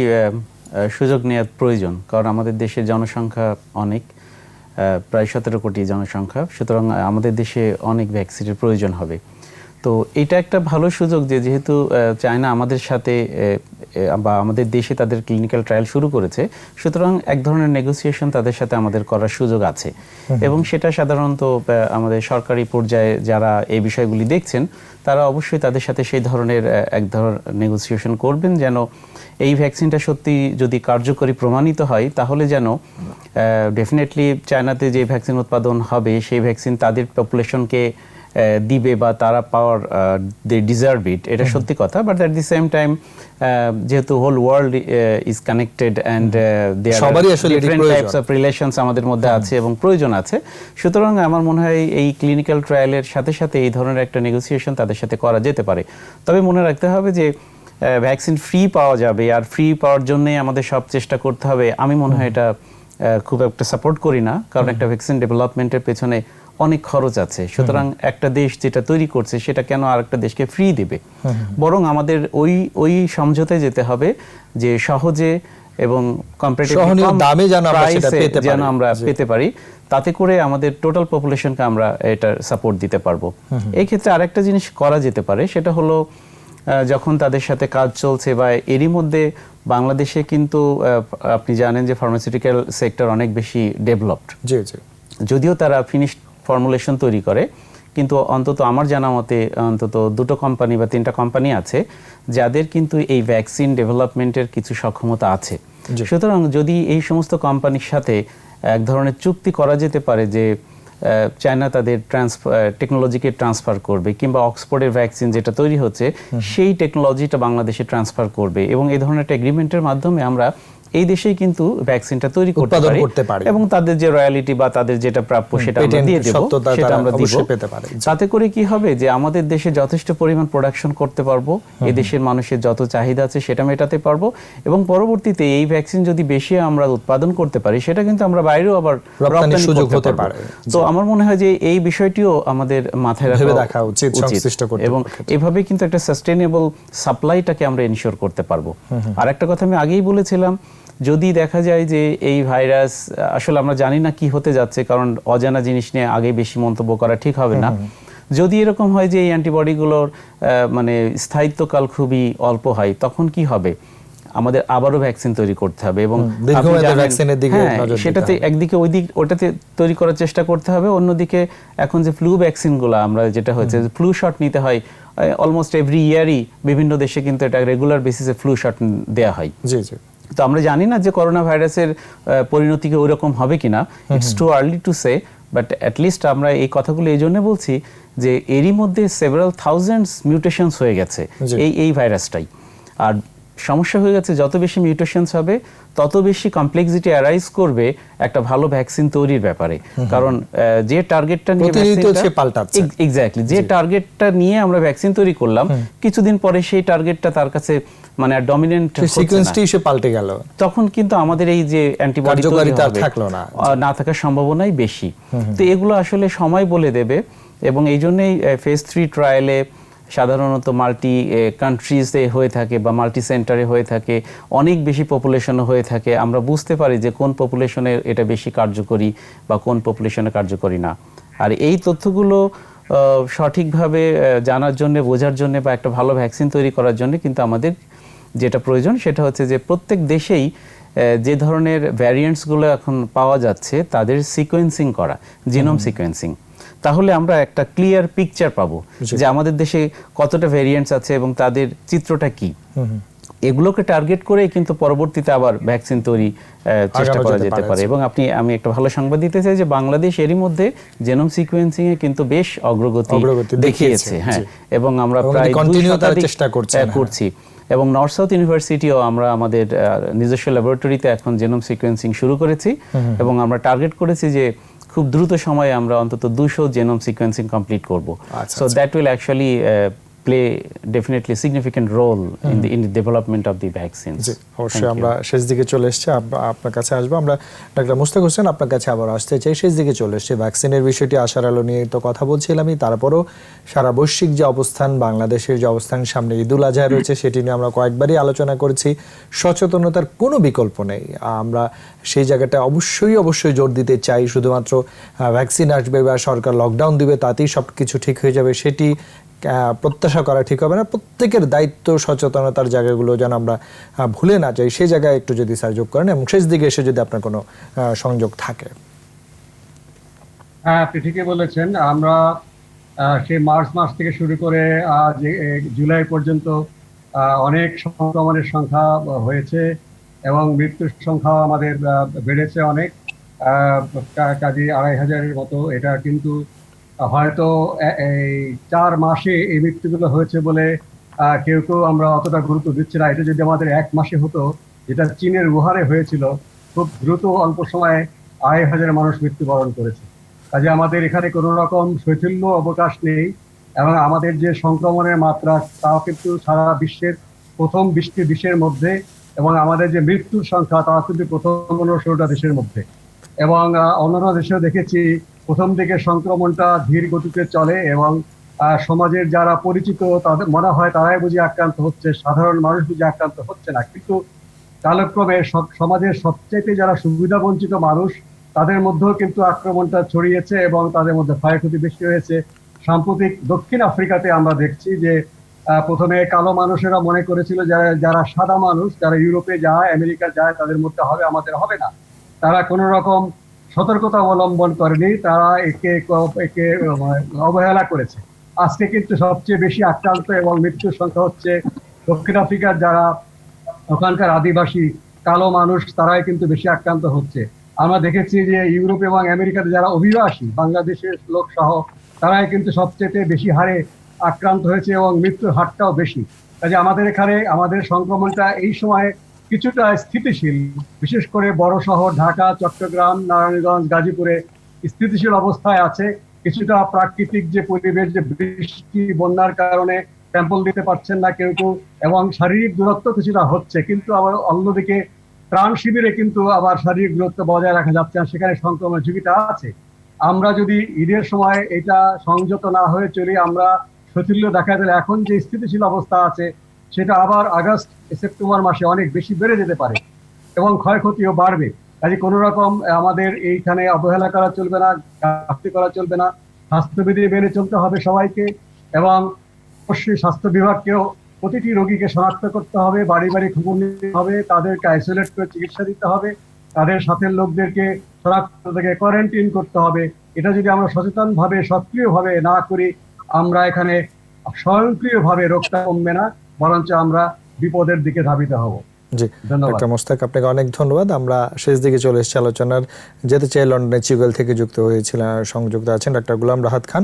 সুযোগ নেওয়ার প্রয়োজন, কারণ আমাদের দেশের জনসংখ্যা অনেক, প্রায় 17 কোটি জনসংখ্যা, সুতরাং আমাদের দেশে অনেক ভ্যাকসিনের প্রয়োজন হবে। তো এটা একটা ভালো সুযোগ যে যেহেতু চায়না আমাদের সাথে বা আমাদের দেশে তাদের ক্লিনিক্যাল ট্রায়াল শুরু করেছে, সুতরাং এক ধরনের নেগোসিয়েশন তাদের সাথে আমাদের করার সুযোগ আছে। এবং সেটা সাধারণত আমাদের সরকারি পর্যায়ে যারা এই বিষয়গুলি দেখছেন তারা অবশ্যই তাদের সাথে সেই ধরনের এক ধরনের নেগোসিয়েশন করবেন, যেন এই ভ্যাকসিনটা সত্যি যদি কার্যকরী প্রমাণিত হয় তাহলে যেন ডেফিনেটলি চায়নাতে যে ভ্যাকসিন উৎপাদন হবে সেই ভ্যাকসিন তাদের পপুলেশনকে দিবে বা তারা পাওয়ার দে ডিজার্ভ ইট, এটা সত্যি কথা। But at the same time যেহেতু whole world is connected and there are different types of relations আমাদের মধ্যে আছে এবং প্রয়োজন আছে, সুতরাং আমার মনে হয় এই ক্লিনিক্যাল ট্রায়ালের সাথে সাথে এই ধরনের একটা নেগোসিয়েশন তাদের সাথে করা যেতে পারে। তবে মনে রাখতে হবে যে ভ্যাকসিন ফ্রি পাওয়া যাবে আর ফ্রি পাওয়ার জন্যই আমাদের সব চেষ্টা করতে হবে, আমি মনে হয় এটা খুব একটা সাপোর্ট করি না, কারণ একটা ভ্যাকসিন ডেভেলপমেন্টের পেছনে অনেক খরচ আছে। সুতরাং একটা দেশ যেটা তৈরি করছে সেটা কেন আরেকটা দেশকে ফ্রি দেবে? বরং আমাদের ওই সমঝোতায় যেতে হবে যে সহজে এবং কম্পারেটিভলি কম দামে যেন আমরা পেতে পারি, তাতে করে আমাদের টোটাল পপুলেশনকে আমরা এটা সাপোর্ট দিতে পারবো। এই ক্ষেত্রে আরেকটা জিনিস করা যেতে পারে, সেটা হলো যখন তাদের সাথে কাজ চলছে বা এরই মধ্যে বাংলাদেশে কিন্তু আপনি জানেন যে ফার্মাসিউটিক্যাল সেক্টর অনেক বেশি ডেভেলপড। যদিও তারা ফিনিশড ফর্মুলেশন তৈরি করে, কিন্তু অন্তত আমার জানা মতে অন্তত 2টো কোম্পানি বা 3টা কোম্পানি আছে যাদের কিন্তু এই ভ্যাকসিন ডেভেলপমেন্টের কিছু সক্ষমতা আছে। সুতরাং যদি এই সমস্ত কোম্পানির সাথে এক ধরনের চুক্তি করা যেতে পারে যে চায়না তাদের টেকনোলজিকে ট্রান্সফার করবে, কিংবা অক্সফোর্ডের ভ্যাকসিন যেটা তৈরি হচ্ছে সেই টেকনোলজিটা বাংলাদেশে ট্রান্সফার করবে, এবং এই ধরনের একটা এগ্রিমেন্টের মাধ্যমে আমরা এই দেশেই কিন্তু ভ্যাকসিনটা তৈরি করতে পারি এবং তাদের যে রয়্যালিটি বা তাদের যেটা প্রাপ্য সেটা আমরা দিয়ে দেব, সেটা আমরা দিব। তাতে করে কি হবে যে আমাদের দেশে যথেষ্ট পরিমাণ প্রোডাকশন করতে পারবো, এই দেশের মানুষের যত চাহিদা আছে সেটা মেটাতে পারবো, এবং পরবর্তীতে এই ভ্যাকসিন যদি বেশি আমরা উৎপাদন করতে পারি সেটা কিন্তু আমরা বাইরেও আবার রপ্তানি সুযোগ হতে পারে। তো আমার মনে হয় যে এই বিষয়টিও আমাদের মাথায় রাখা উচিত এবং এভাবে কিন্তু একটা সাস্টেইনেবল সাপ্লাইটাকে আমরা এনশিওর করতে পারবো। আর একটা কথা আমি আগেই বলেছিলাম, যদি দেখা যায় যে এই ভাইরাস আসলে আমরা জানি না কি হতে যাচ্ছে, কারণ অজানা জিনিস নিয়ে আগে বেশি মন্তব্য করা ঠিক হবে না। যদি এরকম হয় যে এই অ্যান্টিবডিগুলোর মানে স্থায়িত্বকাল খুবই অল্প হয়, তখন কি হবে? আমাদের আবারও ভ্যাকসিন তৈরি করতে হবে এবং সেটাতে একদিকে ওটাতে তৈরি করার চেষ্টা করতে হবে, অন্যদিকে এখন যে ফ্লু ভ্যাকসিনগুলো আমরা যেটা হয়েছে ফ্লু শট নিতে হয় অলমোস্ট এভরি ইয়ারই, বিভিন্ন দেশে কিন্তু এটা রেগুলার বেসিসে ফ্লু শট দেওয়া হয়। তো আমরা জানি না যে করোনা ভাইরাসের পরিণতি কি ওইরকম হবে কিনা, it's too early to say, but at least আমরা এই কথাগুলো এই জন্য বলছি যে এরই মধ্যে সেভারাল থাউজেন্ডস মিউটেশনস হয়ে গেছে এই ভাইরাসটাই। আর সমস্যা হয়ে গেছে, যত বেশি মিউটেশনস হবে তত বেশি কমপ্লেক্সিটি অ্যারাইজ করবে একটা ভালো ভ্যাকসিন তৈরির ব্যাপারে। কারণ যে টার্গেটটা নিয়ে এক্স্যাক্টলি যে টার্গেটটা নিয়ে আমরা ভ্যাকসিন তৈরি করলাম, কিছুদিন পরে সেই টার্গেটটা তার কাছে মানে ডমিনেন্ট সিকোয়েন্সটি এসে পাল্টে গেল, তখন কিন্তু আমাদের এই যে অ্যান্টিবডি থাকলো না থাকার সম্ভাবনাই বেশি। তো এগুলো আসলে সময় বলে দেবে, এবং এই জন্যই ফেজ 3 ট্রায়ালে সাধারণত মাল্টি কান্ট্রিজে হয়ে থাকে বা মাল্টি সেন্টারে হয়ে থাকে, অনেক বেশি পপুলেশনও হয়ে থাকে। আমরা বুঝতে পারি যে কোন পপুলেশনে এটা বেশি কার্যকরী বা কোন পপুলেশনে কার্যকরী না। আর এই তথ্যগুলো সঠিকভাবে জানার জন্য, বোঝার জন্য বা একটা ভালো ভ্যাকসিন তৈরি করার জন্য কিন্তু আমাদের যেটা প্রয়োজন সেটা হচ্ছে যে প্রত্যেক দেশেই যে ধরনের ভ্যারিয়েন্টসগুলো এখন পাওয়া যাচ্ছে তাদের সিকোয়েন্সিং করা, জিনোম সিকোয়েন্সিং। তাহলে আমরা একটা ক্লিয়ার পিকচার পাবো যে আমাদের দেশে কতটা ভ্যারিয়েন্টস আছে এবং তাদের চিত্রটা কি। এগুলোকে টার্গেট করে কিন্তু পরবর্তীতে আবার ভ্যাকসিন তৈরি চেষ্টা করা যেতে পারে। এবং আমি একটা ভালো সংবাদ দিতে চাই যে বাংলাদেশ এরই মধ্যে জেনোম সিকোয়েন্সিং এ কিন্তু বেশ অগ্রগতি দেখিয়েছে। হ্যাঁ, এবং আমরা প্রায় 2 শতাধিক চেষ্টা করছি। এবং নর্থ সাউথ ইউনিভার্সিটিও আমরা আমাদের নিজস্ব ল্যাবরেটরিতে এখন জেনোম সিকোয়েন্সিং শুরু করেছি, এবং আমরা টার্গেট করেছি যে খুব দ্রুত সময়ে আমরা অন্তত 200 জেনোম সিকোয়েন্সিং কমপ্লিট করব। So that will actually play definitely significant role in the development of the vaccines. অবশ্যই আমরা শেষ দিকে চলে এসেছি, আপনার কাছে আসবো। আমরা ডাক্তার মুশতাক হোসেন আপনার কাছে আবার আসতে চাই। শেষ দিকে চলে এসেছি, ভ্যাকসিনের বিষয়টি আশার আলো নিয়ে তো কথা বলছিলামই, তারপরও সারা বৈশ্বিক যে অবস্থান, বাংলাদেশের যে অবস্থান, সামনে ঈদুল আজহা রয়েছে, সেটি নিয়ে আমরা কয়েকবারই আলোচনা করেছি। সচেতনতার কোনো বিকল্প নেই, আমরা সেই জায়গাটা অবশ্যই জোর দিতে চাই। শুধুমাত্র ভ্যাকসিন আসবে বা সরকার লকডাউন দিবে তাতেই সব কিছু ঠিক হয়ে যাবে সেটি প্রত্যাশা করা ঠিক হবে না। প্রত্যেকের দায়িত্ব, সচেতনতার জায়গাগুলো যেন আমরা ভুলে না যাই, সেই জায়গায় একটু যদি স্যার যোগ করেন, এবং শেষ দিকে এসে যদি আপনার কোনো সংযোগ থাকে। হ্যাঁ, আপনি ঠিকই বলেছেন। আমরা সেই মার্চ মাস থেকে শুরু করে জুলাই পর্যন্ত অনেক সংক্রমণের সংখ্যা হয়েছে এবং মৃত্যুর সংখ্যা আমাদের বেড়েছে অনেক, কাজে 2500-এর মতো। এটা কিন্তু হয়তো এই 4 মাসে এই মৃত্যুগুলো হয়েছে বলে কেউ আমরা অতটা গুরুত্ব দিচ্ছি না। এটা যদি আমাদের 1 মাসে হতো, যেটা চীনের উহারে হয়েছিল, খুব দ্রুত অল্প সময়ে 2500 মানুষ মৃত্যুবরণ করেছে। কাজে আমাদের এখানে কোনো রকম শৈথিল্য অবকাশ নেই, এবং আমাদের যে সংক্রমণের মাত্রা তাও কিন্তু সারা বিশ্বের প্রথম 20টি দেশের মধ্যে, এবং আমাদের যে মৃত্যুর সংখ্যা তাও কিন্তু প্রথম 16টা দেশের মধ্যে। এবং অন্যান্য দেশেও দেখেছি প্রথম দিকে সংক্রমণটা ধীর গতিতে চলে, এবং সমাজের যারা পরিচিত তাদের মনে হয় তারাই বুঝি আক্রান্ত হচ্ছে, সাধারণ মানুষ বুঝি আক্রান্ত হচ্ছে না। কিন্তু কালক্রমে সমাজের সবচেয়ে যারা সুবিধা বঞ্চিত মানুষ তাদের মধ্যেও কিন্তু আক্রমণটা ছড়িয়েছে এবং তাদের মধ্যে ক্ষয়ক্ষতি বেশি হয়েছে। সাম্প্রতিক দক্ষিণ আফ্রিকাতে আমরা দেখছি যে প্রথমে কালো মানুষেরা মনে করেছিল যারা সাদা মানুষ, যারা ইউরোপে যায়, আমেরিকা যায়, তাদের মধ্যে হবে, আমাদের হবে না। তারা কোনো রকম সতর্কতা অবলম্বন করেনি, তারা একে অবহেলা করেছে। আজকে কিন্তু সবচেয়ে বেশি আক্রান্ত এবং মৃত্যুর সংখ্যা হচ্ছে দক্ষিণ আফ্রিকার যারা ওখানকার আদিবাসী কালো মানুষ, তারাই কিন্তু বেশি আক্রান্ত হচ্ছে। আমরা দেখেছি যে ইউরোপ এবং আমেরিকাতে যারা অভিবাসী, বাংলাদেশের লোক সহ, তারাই কিন্তু সবচেয়ে বেশি হারে আক্রান্ত হয়েছে এবং মৃত্যুর হারটাও বেশি। কাজে আমাদের এখানে আমাদের সংক্রমণটা এই সময় কিছুটা স্থিতিশীল, বিশেষ করে বড় শহর ঢাকা, চট্টগ্রাম, নারায়ণগঞ্জ, গাজীপুরে স্থিতিশীল অবস্থায় আছে। কিছুটা প্রাকৃতিক যে পরিবেশ, যে বৃষ্টি বন্যার কারণে স্যাম্পল দিতে পারছেন না কেউ, এবং শারীরিক দূরত্ব কিছুটা হচ্ছে, কিন্তু আবার অন্যদিকে ত্রাণ শিবিরে কিন্তু আবার শারীরিক দূরত্ব বজায় রাখা যাচ্ছে না, সেখানে সংক্রমণের ঝুঁকিটা আছে। আমরা যদি ঈদের সময় এটা সংযত না হয়ে চলি, আমরা শৈথিল্য দেখা দিলে এখন যে স্থিতিশীল অবস্থা আছে সেটা আবার আগস্ট সেপ্টেম্বর মাসে অনেক বেশি বেড়ে যেতে পারে এবং ক্ষয়ক্ষতিও বাড়বে। কাজে কোনো রকম আমাদের এইখানে অবহেলা করা চলবে না, ঘাটতি করা চলবে না। স্বাস্থ্যবিধি মেনে চলতে হবে সবাইকে, এবং অবশ্যই স্বাস্থ্য বিভাগকেও প্রতিটি রোগীকে শনাক্ত করতে হবে, বাড়ি বাড়ি খবর নিতে হবে, তাদেরকে আইসোলেট করে চিকিৎসা দিতে হবে, তাদের সাথে লোকদেরকে শনাক্ত থেকে কোয়ারেন্টাইন করতে হবে। এটা যদি আমরা সচেতনভাবে, সক্রিয়ভাবে না করি, আমরা এখানে স্বয়ংক্রিয়ভাবে রোগটা কমবে না, বরঞ্চ আমরা বিপদের দিকে ধাবিত হব। জি, ধন্যবাদ। ডক্টর মোস্তাক, আপনাকে অনেক ধন্যবাদ। আমরা শেষ দিকে চলে এসেছি আলোচনার, যেতে চাই লন্ডনের চিগুয়েল থেকে সংযুক্ত আছেন ডক্টর গোলাম রাহাত খান।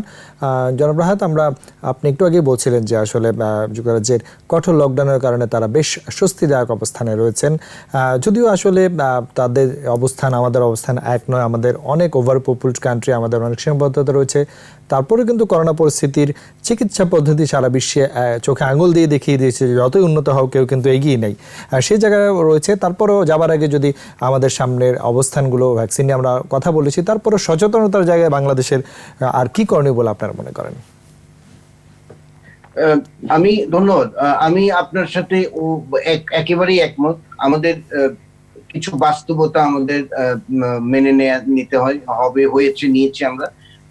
জনাব রাহাত, আপনি একটু আগে বলছিলেন যে আসলে যুক্তরাজ্যের কঠোর লকডাউনের কারণে তারা বেশ স্বস্তিদায়ক অবস্থানে রয়েছেন, যদিও আসলে তাদের অবস্থান আমাদের অবস্থান এক নয়। আমাদের অনেক ওভার পপুলড কান্ট্রি, আমাদের অনেক সীমাবদ্ধতা রয়েছে। তারপরে কিন্তু করোনা পরিস্থিতির চিকিৎসা পদ্ধতি সারা বিশ্বে চোখে আঙুল দিয়ে দেখিয়ে দিয়েছে যে যতই উন্নত হও কেউ কিন্তু এগিয়ে নেই, সেই জায়গায় রয়েছে। তারপরেও যাবার আগে যদি আমাদের সামনের অবস্থানগুলো, ভ্যাকসিন নিয়ে আমরা কথা বলেছি, তারপরে সচেতনতার জায়গায় বাংলাদেশের আর কি করণীয় বলে আপনারা মনে করেন? আমি ধন্যবাদ। আমি আপনার সাথে একেবারেই একমত। আমাদের কিছু বাস্তবতা আমাদের মেনে নিতে নিয়েছি আমরা।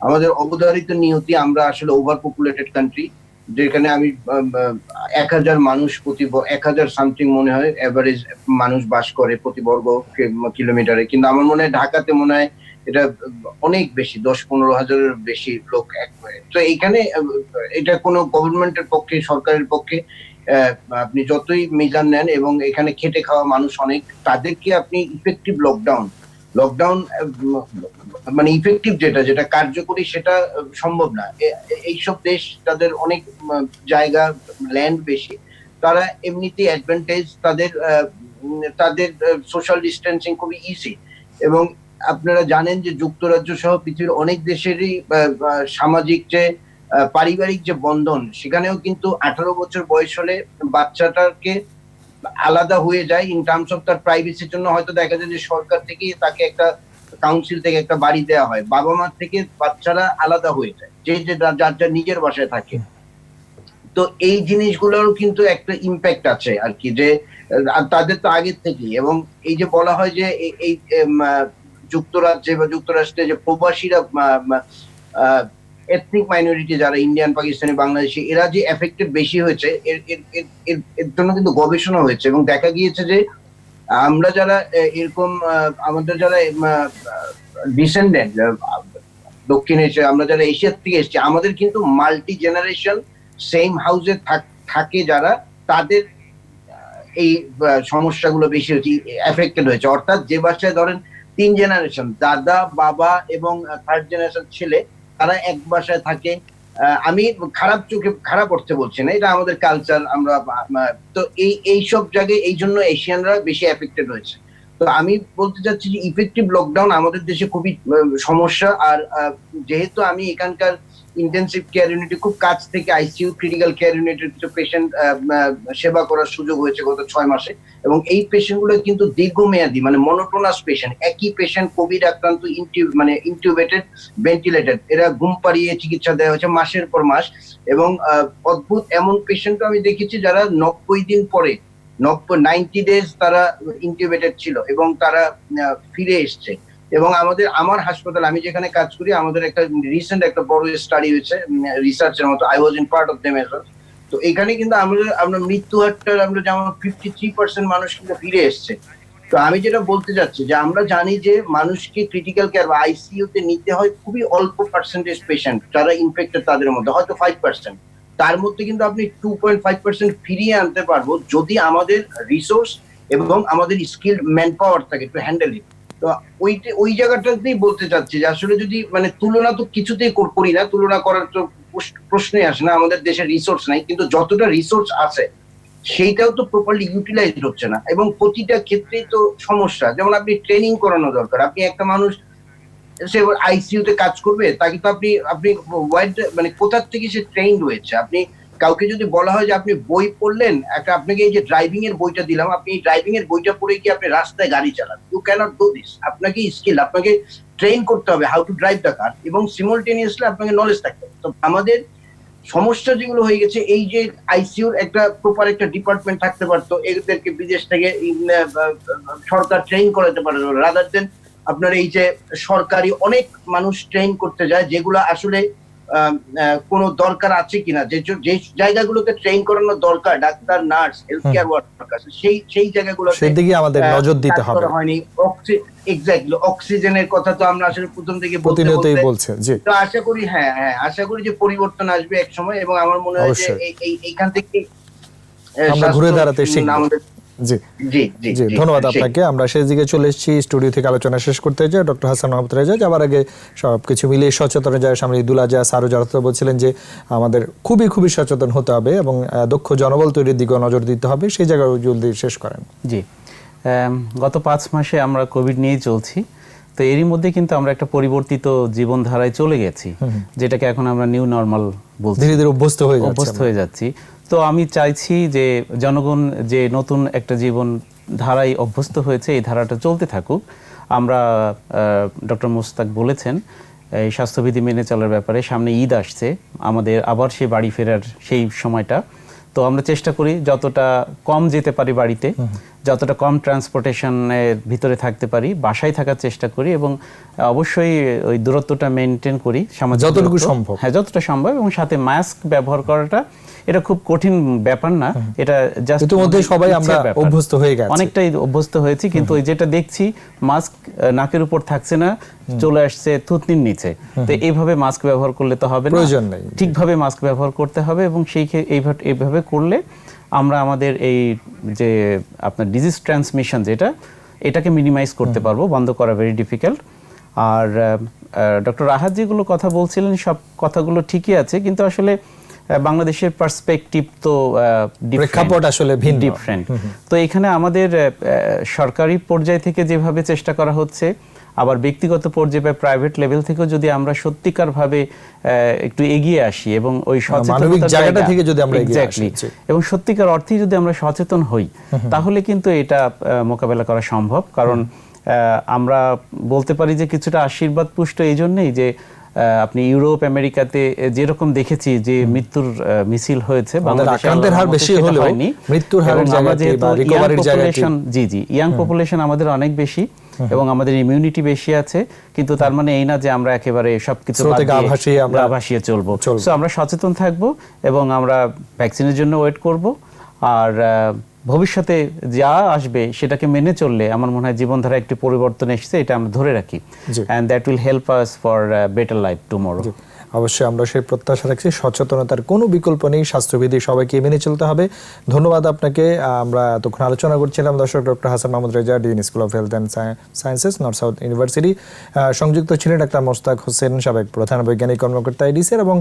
আমাদের অবধারিত নিয়তি, আমরা আসলে ওভার পপুলেটেড কান্ট্রি, যেখানে আমি 1000 মানুষ 1000 সামথিং মনে হয় এভারেজ মানুষ বাস করে প্রতি বর্গ কিলোমিটারে। কিন্তু আমার মনে হয় ঢাকাতে মনে হয় এটা অনেক বেশি, 10-15 হাজারের বেশি লোক তো এইখানে এটা কোনো গভর্নমেন্টের পক্ষে, সরকারের পক্ষে আপনি যতই মিজান নেন, এবং এখানে খেটে খাওয়া মানুষ অনেক, তাদেরকে আপনি ইফেক্টিভ লকডাউন মানে ইফেক্টিভ যেটা কার্যকরী সেটা সম্ভব না। এইসব দেশ, তাদের অনেক জায়গা, ল্যান্ড বেশি, তারা এমনিতেই অ্যাডভান্টেজ, তাদের সোশ্যাল ডিস্টেন্সিং খুবই ইজি। এবং আপনারা জানেন যে যুক্তরাজ্য সহ পৃথিবীর অনেক দেশেরই সামাজিক যে পারিবারিক যে বন্ধন, সেখানেও কিন্তু 18 বছর বয়স হলে বাচ্চাটাকে আলাদা হয়ে যায় ইন টার্মস অফ তার প্রাইভেসির জন্য। হয়তো দেখা যায় যে সরকার থেকে তাকে একটা কাউন্সিল থেকে একটা বাড়ি দেওয়া হয়, বাবা মা থেকে বাচ্চারা আলাদা হয়ে যায়, যে যার নিজের বাসায় থাকে। তো এই জিনিসগুলোরও কিন্তু একটা ইম্প্যাক্ট আছে আর কি, যে তাদের তো আগের থেকেই। এবং এই যে বলা হয় যে এই যুক্তরাজ্যে বা যুক্তরাষ্ট্রে যে প্রবাসীরা, এথনিক মাইনরিটি যারা ইন্ডিয়ান, পাকিস্তানি, বাংলাদেশি, এরা যে এফেক্টেড বেশি হয়েছে, এর জন্য কিন্তু গবেষণা হয়েছে। এবং দেখা গিয়েছে যে আমরা যারা এরকম, আমাদের যারা ডিসেন্ডেন্ট দক্ষিণ এশিয়া, আমরা যারা এশিয়ার থেকে এসেছি, আমাদের কিন্তু মাল্টি জেনারেশন সেম হাউসে থাকে যারা, তাদের এই সমস্যাগুলো বেশি হয়েছে, এফেক্টেড হয়েছে। অর্থাৎ যে বাসায় ধরেন 3 জেনারেশন, দাদা, বাবা এবং 3rd জেনারেশন ছেলে, তারা এক বাসায় থাকে। আমি খারাপ অর্থে বলছি না, এটা আমাদের কালচার। আমরা তো এই সব জায়গায় এই জন্য এশিয়ানরা বেশি এফেক্টেড হয়েছে। তো আমি বলতে চাচ্ছি যে ইফেক্টিভ লকডাউন আমাদের দেশে খুবই সমস্যা। আর যেহেতু আমি এখানকার ইন্টেনসিভ কেয়ার ইউনিটে খুব কাছ থেকে, আইসিইউ, ক্রিটিক্যাল কেয়ার ইউনিটের কিছু পেশেন্ট সেবা করার সুযোগ হয়েছে গত 6 মাসে। এবং এই পেশেন্ট গুলো কিন্তু দীর্ঘমেয়াদী, মানে মনোটোনাস পেশেন্ট, একই পেশেন্ট, কোভিড আক্রান্ত, ইনটিউবেটেড, ভেন্টিলেটেড, এরা ঘুম পাড়িয়ে চিকিৎসা দেওয়া হয়েছে মাসের পর মাস। এবং অদ্ভুত এমন পেশেন্টও আমি দেখেছি যারা 90 দিন পরে, 90 ডেজ তারা ইনটিউবেটেড ছিল এবং তারা ফিরে এসছে। এবং আমার হাসপাতাল, আমি যেখানে কাজ করি, আমাদের একটা রিসেন্ট একটা বড় স্টাডি হয়েছে রিসার্চের মতো, I was in part of them as well. তো এখানে কিন্তু আমরা মৃত্যু হারটা আমরা যেমন 53% মানুষ কিন্তু ফিরে এসছে। তো আমি যেটা বলতে চাচ্ছি যে আমরা জানি যে মানুষকে ক্রিটিক্যাল কেয়ার বা আইসিইউ তে নিতে হয় খুবই অল্প পার্সেন্টেজ পেশেন্ট যারা ইনফেক্টেড, তাদের মধ্যে হয়তো 5%। তার মধ্যে কিন্তু আপনি 2.5% ফিরিয়ে আনতে পারবো যদি আমাদের রিসোর্স এবং আমাদের স্কিলড ম্যান পাওয়ার থাকে টু হ্যান্ডেল ইট। তো ওই জায়গাটাতেই বলতে চাচ্ছি যে আসলে যদি মানে তুলনা তো কিছুতেই করি না, তুলনা করার তো প্রশ্নই আসে না, আমাদের দেশে রিসোর্স নাই। কিন্তু যতটা রিসোর্স আছে সেইটাও তো প্রপারলি ইউটিলাইজ হচ্ছে না, এবং প্রতিটা ক্ষেত্রেই তো সমস্যা। যেমন আপনি ট্রেনিং করানো দরকার। আপনি একটা মানুষ সে আইসিইউ তে কাজ করবে, তাকে তো আপনি ওয়াইড মানে কোথার থেকে সে ট্রেইনড হয়েছে। আপনি কাউকে যদি বলা হয় যে আপনি বই পড়লেন, আপনাকে এই যে ড্রাইভিং এর বইটা দিলাম, আপনি এই ড্রাইভিং এর বইটা পড়ে কি আপনি রাস্তায় গাড়ি চালান? You can't do this. আপনাকে স্কিল, আপনাকে ট্রেন করতে হবে how to drive the car, এবং সিমultaneously আপনাকে নলেজ থাকতে হবে। তো আমাদের সমস্যা যেগুলো হয়ে গেছে, এই যে আইসিইউর একটা প্রপার একটা ডিপার্টমেন্ট থাকতে পারতো, এদেরকে বিদেশ থেকে সরকার ট্রেন করাতে পারে, রাদার দেন আপনার এই যে সরকারি অনেক মানুষ ট্রেন করতে যায়, যেগুলো আসলে কোনো দরকার আছে কিনা, যে জায়গাগুলোতে ট্রেন করানো দরকার, doctor, nurse, health care worker, সেই জায়গাগুলো সেদিকে আমাদের নজর দিতে হবে। হয়নি। এক্স্যাক্টলি, অক্সিজেনের কথা তো আমরা আসলে প্রথম থেকে বলছি। জি, তো আশা করি, আশা করি যে পরিবর্তন আসবে এক সময়। এবং আমার মনে হয় যে এইখান থেকে আমরা ঘুরে দাঁড়াতে শিখব। জি জি জি জি ধন্যবাদ সেই। আপনাকে। আমরা সেই দিকে চলে এসেছি, স্টুডিও থেকে আলোচনা শেষ করতে যাই। ডক্টর হাসান মাহমুদ রেজা, যাবার আগে সবকিছু মিলিয়ে সচেতন যায় সামনে ঈদুল আজহা, স্যারও যারা বলছিলেন যে আমাদের খুবই খুবই সচেতন হতে হবে এবং দক্ষ জনবল তৈরির দিকেও নজর দিতে হবে, সেই জায়গায় জলদি শেষ করেন। জি, গত 5 মাসে আমরা কোভিড নিয়েই চলছি। তো এরই মধ্যে কিন্তু আমরা একটা পরিবর্তিত জীবনধারায় চলে গেছি, যেটাকে এখন আমরা নিউ নরমাল বলছি, ধীরে ধীরে অভ্যস্ত হয়ে যাচ্ছি। তো আমি চাইছি যে জনগণ যে নতুন একটা জীবন ধারায় অভ্যস্ত হয়েছে, এই ধারাটা চলতে থাকুক। আমরা ডক্টর মোস্তাক বলেছেন এই স্বাস্থ্যবিধি মেনে চলার ব্যাপারে, সামনে ঈদ আসছে, আমাদের আবার সেই বাড়ি ফেরার সেই সময়টা। তো আমরা চেষ্টা করি যতটা কম যেতে পারি বাড়িতে, যতটা কম ট্রান্সপোর্টেশনের ভিতরে থাকতে পারি, বাসায় থাকার চেষ্টা করি এবং অবশ্যই ওই দূরত্বটা মেনটেন করি সামাজিক যতটুকু দূরত্ব। সম্ভব। হ্যাঁ, যতটা সম্ভব, এবং সাথে মাস্ক ব্যবহার করাটা এটা খুব কঠিন ব্যাপার না, এটা জাস্ট ইতিমধ্যে সবাই আমরা অভ্যস্ত হয়ে গেছি, অনেকটাই অভ্যস্ত হয়েছি। কিন্তু ওই যেটা দেখছি মাস্ক নাকের উপর থাকছে না, চলে আসছে থুতনির নিচে। তো এইভাবে মাস্ক ব্যবহার করলে তো হবে না, প্রয়োজন নেই। ঠিকভাবে মাস্ক ব্যবহার করতে হবে এবং এইভাবে করলে আমরা আমাদের এই যে আপনার ডিজিজ ট্রান্সমিশন এটাকে মিনিমাইজ করতে পারবো, বন্ধ করা ভেরি ডিফিকাল্ট। আর ডক্টর রাহাত যেগুলো কথা বলছিলেন সব কথাগুলো ঠিকই আছে, কিন্তু আসলে বাংলাদেশের পার্সপেক্টিভ তো প্রেক্ষাপট আসলে ভিন্ন, ডিফারেন্ট। তো এখানে আমাদের সরকারি পর্যায় থেকে যেভাবে চেষ্টা করা হচ্ছে, আবার ব্যক্তিগত পর্যায়ে বা প্রাইভেট লেভেল থেকেও যদি আমরা সত্যিকার ভাবে একটু এগিয়ে আসি এবং ওই সচেতনতার জায়গা থেকে যদি আমরা এগিয়ে আসি এবং সত্যিকার অর্থে যদি আমরা সচেতন হই, তাহলে কিন্তু এটা মোকাবেলা করা সম্ভব। কারণ আমরা বলতে পারি যে কিছুটা আশীর্বাদ পুষ্ট এই জন্যই যে আপনি ইউরোপ আমেরিকাতে যেরকম দেখেছি যে মৃত্যুর মিছিল হয়েছে, আক্রান্তের হার বেশি হলেও মৃত্যুর হারের জায়গাতে বা রিকভারির জায়গাতে জি ইয়াং পপুলেশন আমাদের অনেক বেশি এবং আমাদের ইমিউনিটি বেশি আছে, কিন্তু তার মানে এই না যে আমরা একেবারে সবকিছু ভাসিয়ে চলবো। সো আমরা সচেতন থাকবো এবং আমরা ভ্যাকসিনের জন্য ওয়েট করব, আর ভবিষ্যতে যা আসবে সেটাকে মেনে চললে আমার মনে হয় জীবনধারা একটি পরিবর্তন এসেছে, এটা আমরা ধরে রাখি, and that will help us for a better life tomorrow. অবশ্যই আমরা সেই প্রত্যাশা রাখছি। সচেতনতার কোনো বিকল্প নেই, স্বাস্থ্যবিধি সবাইকে মেনে চলতে হবে। ধন্যবাদ আপনাকে। আমরা তখন আলোচনা করছিলাম দর্শক doctor Hasan Mahmud Reza, dean school of health and sciences, north south university. সংযুক্ত ছিলেন ডাক্তার মোস্তাক হোসেন, সাবেক প্রধান বৈজ্ঞানিক কর্মকর্তা এডিসির, এবং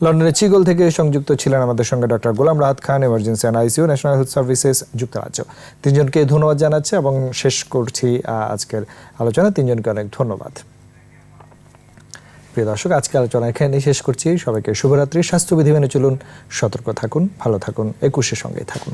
লন্ডনের চিগল থেকে সংযুক্ত ছিলেন আমাদের সঙ্গে doctor Golam Rahat Khan, emergency and ICU, National Health Services, যুক্তরাজ্য। তিনজনকে ধন্যবাদ জানাচ্ছি এবং শেষ করছি আজকের আলোচনা। তিনজনকে অনেক ধন্যবাদ। প্রিয় দর্শক, আজকে আলোচনা এখানেই শেষ করছি। সবাইকে শুভরাত্রি। স্বাস্থ্যবিধি মেনে চলুন, সতর্ক থাকুন, ভালো থাকুন, 21-এর সঙ্গেই থাকুন।